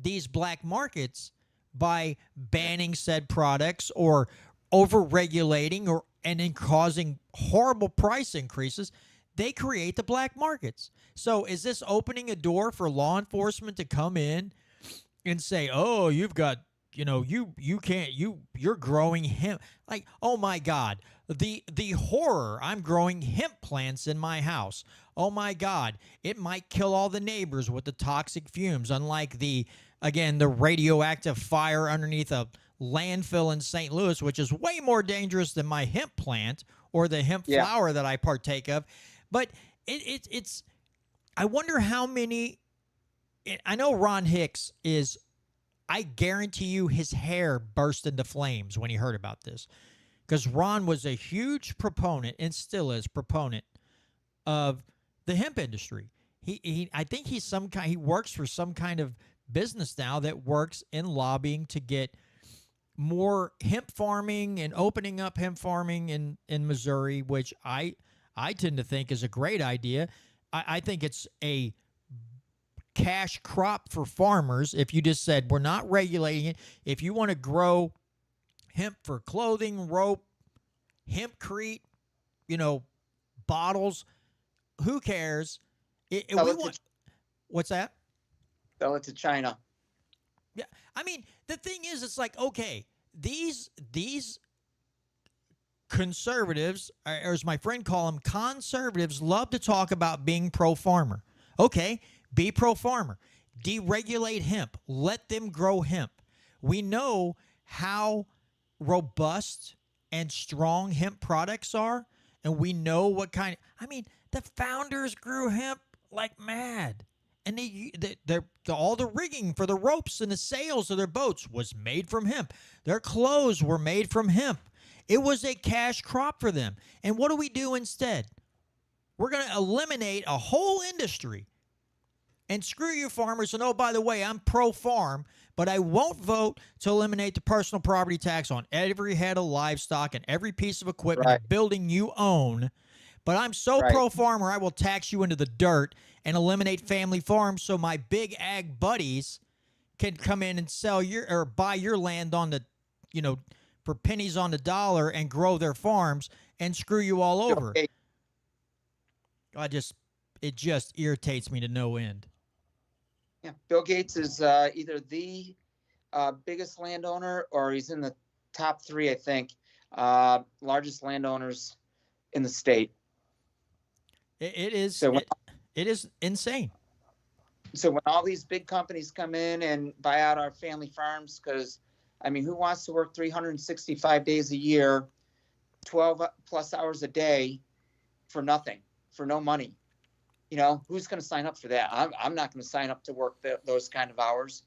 Speaker 1: these black markets by banning said products or over-regulating and then causing horrible price increases. They create the black markets. So is this opening a door for law enforcement to come in and say, oh, you've got, you're growing hemp? Like, oh my God, the horror, I'm growing hemp plants in my house. Oh my God, it might kill all the neighbors with the toxic fumes, unlike the radioactive fire underneath a landfill in St. Louis, which is way more dangerous than my hemp plant or the hemp
Speaker 3: Yeah.
Speaker 1: flower that I partake of. But it's I wonder how many. I know Ron Hicks is. I guarantee you, his hair burst into flames when he heard about this, because Ron was a huge proponent and still is proponent of the hemp industry. I think he works for some kind of business now that works in lobbying to get more hemp farming and opening up hemp farming in Missouri, which I tend to think is a great idea. I think it's a cash crop for farmers. If you just said, we're not regulating it, if you want to grow hemp for clothing, rope, hempcrete, bottles, who cares? What's that?
Speaker 3: Sell it to China.
Speaker 1: Yeah, I mean, the thing is, it's like, okay, these conservatives, or as my friend call them, conservatives, love to talk about being pro-farmer. Okay, be pro-farmer. Deregulate hemp. Let them grow hemp. We know how robust and strong hemp products are, and we know what kind. I mean, the founders grew hemp like mad. And all the rigging for the ropes and the sails of their boats was made from hemp. Their clothes were made from hemp. It was a cash crop for them. And what do we do instead? We're going to eliminate a whole industry and screw you farmers. And oh, by the way, I'm pro-farm, but I won't vote to eliminate the personal property tax on every head of livestock and every piece of equipment and building you own. But I'm so pro-farmer, I will tax you into the dirt and eliminate family farms so my big ag buddies can come in and sell or buy your land on the, for pennies on the dollar and grow their farms and screw you all over. It just irritates me to no end.
Speaker 3: Yeah, Bill Gates is either the biggest landowner, or he's in the top 3, I think, largest landowners in the state.
Speaker 1: It is.
Speaker 3: So
Speaker 1: it is insane.
Speaker 3: So when all these big companies come in and buy out our family farms, because, I mean, who wants to work 365 days a year, 12 plus hours a day for nothing, for no money? Who's going to sign up for that? I'm not going to sign up to work those kind of hours.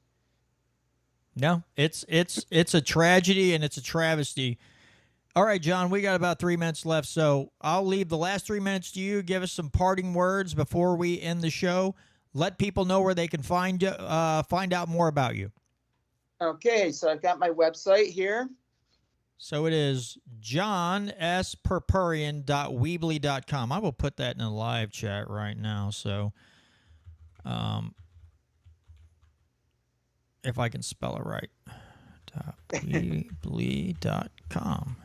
Speaker 1: No, it's a tragedy and it's a travesty. All right, John, we got about 3 minutes left, so I'll leave the last 3 minutes to you. Give us some parting words before we end the show. Let people know where they can find out more about you.
Speaker 3: Okay, so I've got my website here.
Speaker 1: So it is johnsperperian.weebly.com. I will put that in the live chat right now. So if I can spell it right, .weebly.com.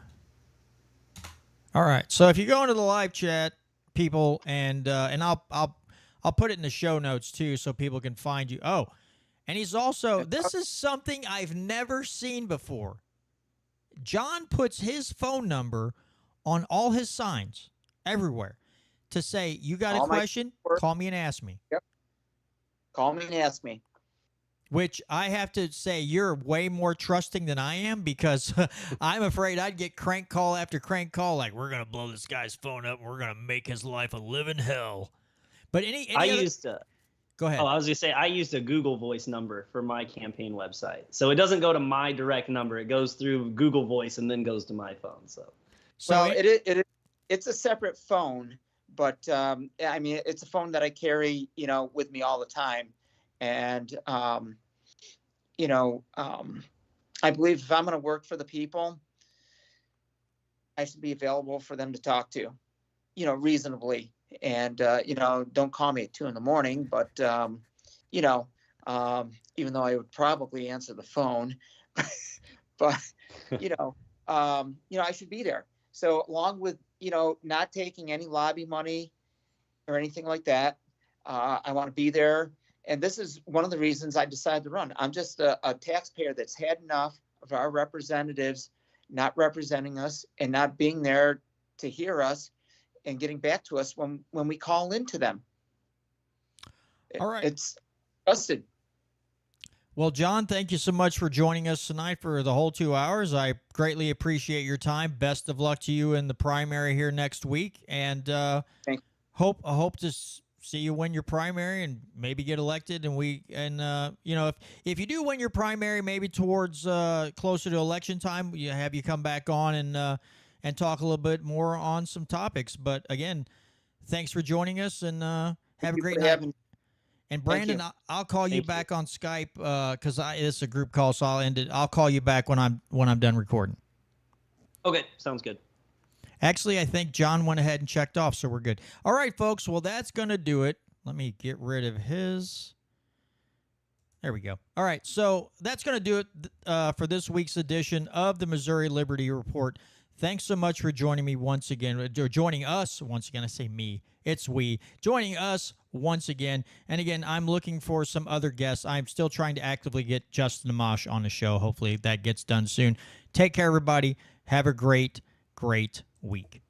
Speaker 1: All right. So if you go into the live chat, people, and I'll put it in the show notes too, so people can find you. Oh, and he's also, this is something I've never seen before. John puts his phone number on all his signs everywhere to say, you got a question? Call me and ask me.
Speaker 3: Yep. Call me and ask me.
Speaker 1: Which I have to say, you're way more trusting than I am, because I'm afraid I'd get crank call after crank call, like, we're going to blow this guy's phone up and we're going to make his life a living hell. But go ahead.
Speaker 4: Oh, I was going to say, I used a Google Voice number for my campaign website. So it doesn't go to my direct number. It goes through Google Voice and then goes to my phone.
Speaker 3: So it's a separate phone, but I mean, it's a phone that I carry, with me all the time. And, I believe if I'm going to work for the people, I should be available for them to talk to, reasonably. And, don't call me at 2 a.m, but, even though I would probably answer the phone, but, I should be there. So along with, not taking any lobby money or anything like that, I want to be there. And this is one of the reasons I decided to run. I'm just a taxpayer that's had enough of our representatives not representing us and not being there to hear us and getting back to us when we call into them.
Speaker 1: All right.
Speaker 3: It's busted.
Speaker 1: Well, John, thank you so much for joining us tonight for the whole 2 hours. I greatly appreciate your time. Best of luck to you in the primary here next week, and
Speaker 3: Thank
Speaker 1: hope to see you win your primary and maybe get elected. And if you do win your primary, maybe towards closer to election time, you have you come back on and talk a little bit more on some topics. But again, thanks for joining us, and have a
Speaker 3: you
Speaker 1: great
Speaker 3: for
Speaker 1: night.
Speaker 3: having-
Speaker 1: And
Speaker 3: Thank
Speaker 1: Brandon,
Speaker 3: you.
Speaker 1: I'll call you
Speaker 3: Thank you.
Speaker 1: back on Skype because this is a group call, so I'll end it. I'll call you back when I'm done recording.
Speaker 4: Okay, sounds good.
Speaker 1: Actually, I think John went ahead and checked off, so we're good. All right, folks. Well, that's gonna do it. Let me get rid of his. There we go. All right, so that's gonna do it for this week's edition of the Missouri Liberty Report. Thanks so much for joining me once again, or joining us once again. I say me, it's we. Joining us once again. And again, I'm looking for some other guests. I'm still trying to actively get Justin Amash on the show. Hopefully that gets done soon. Take care, everybody. Have a great week.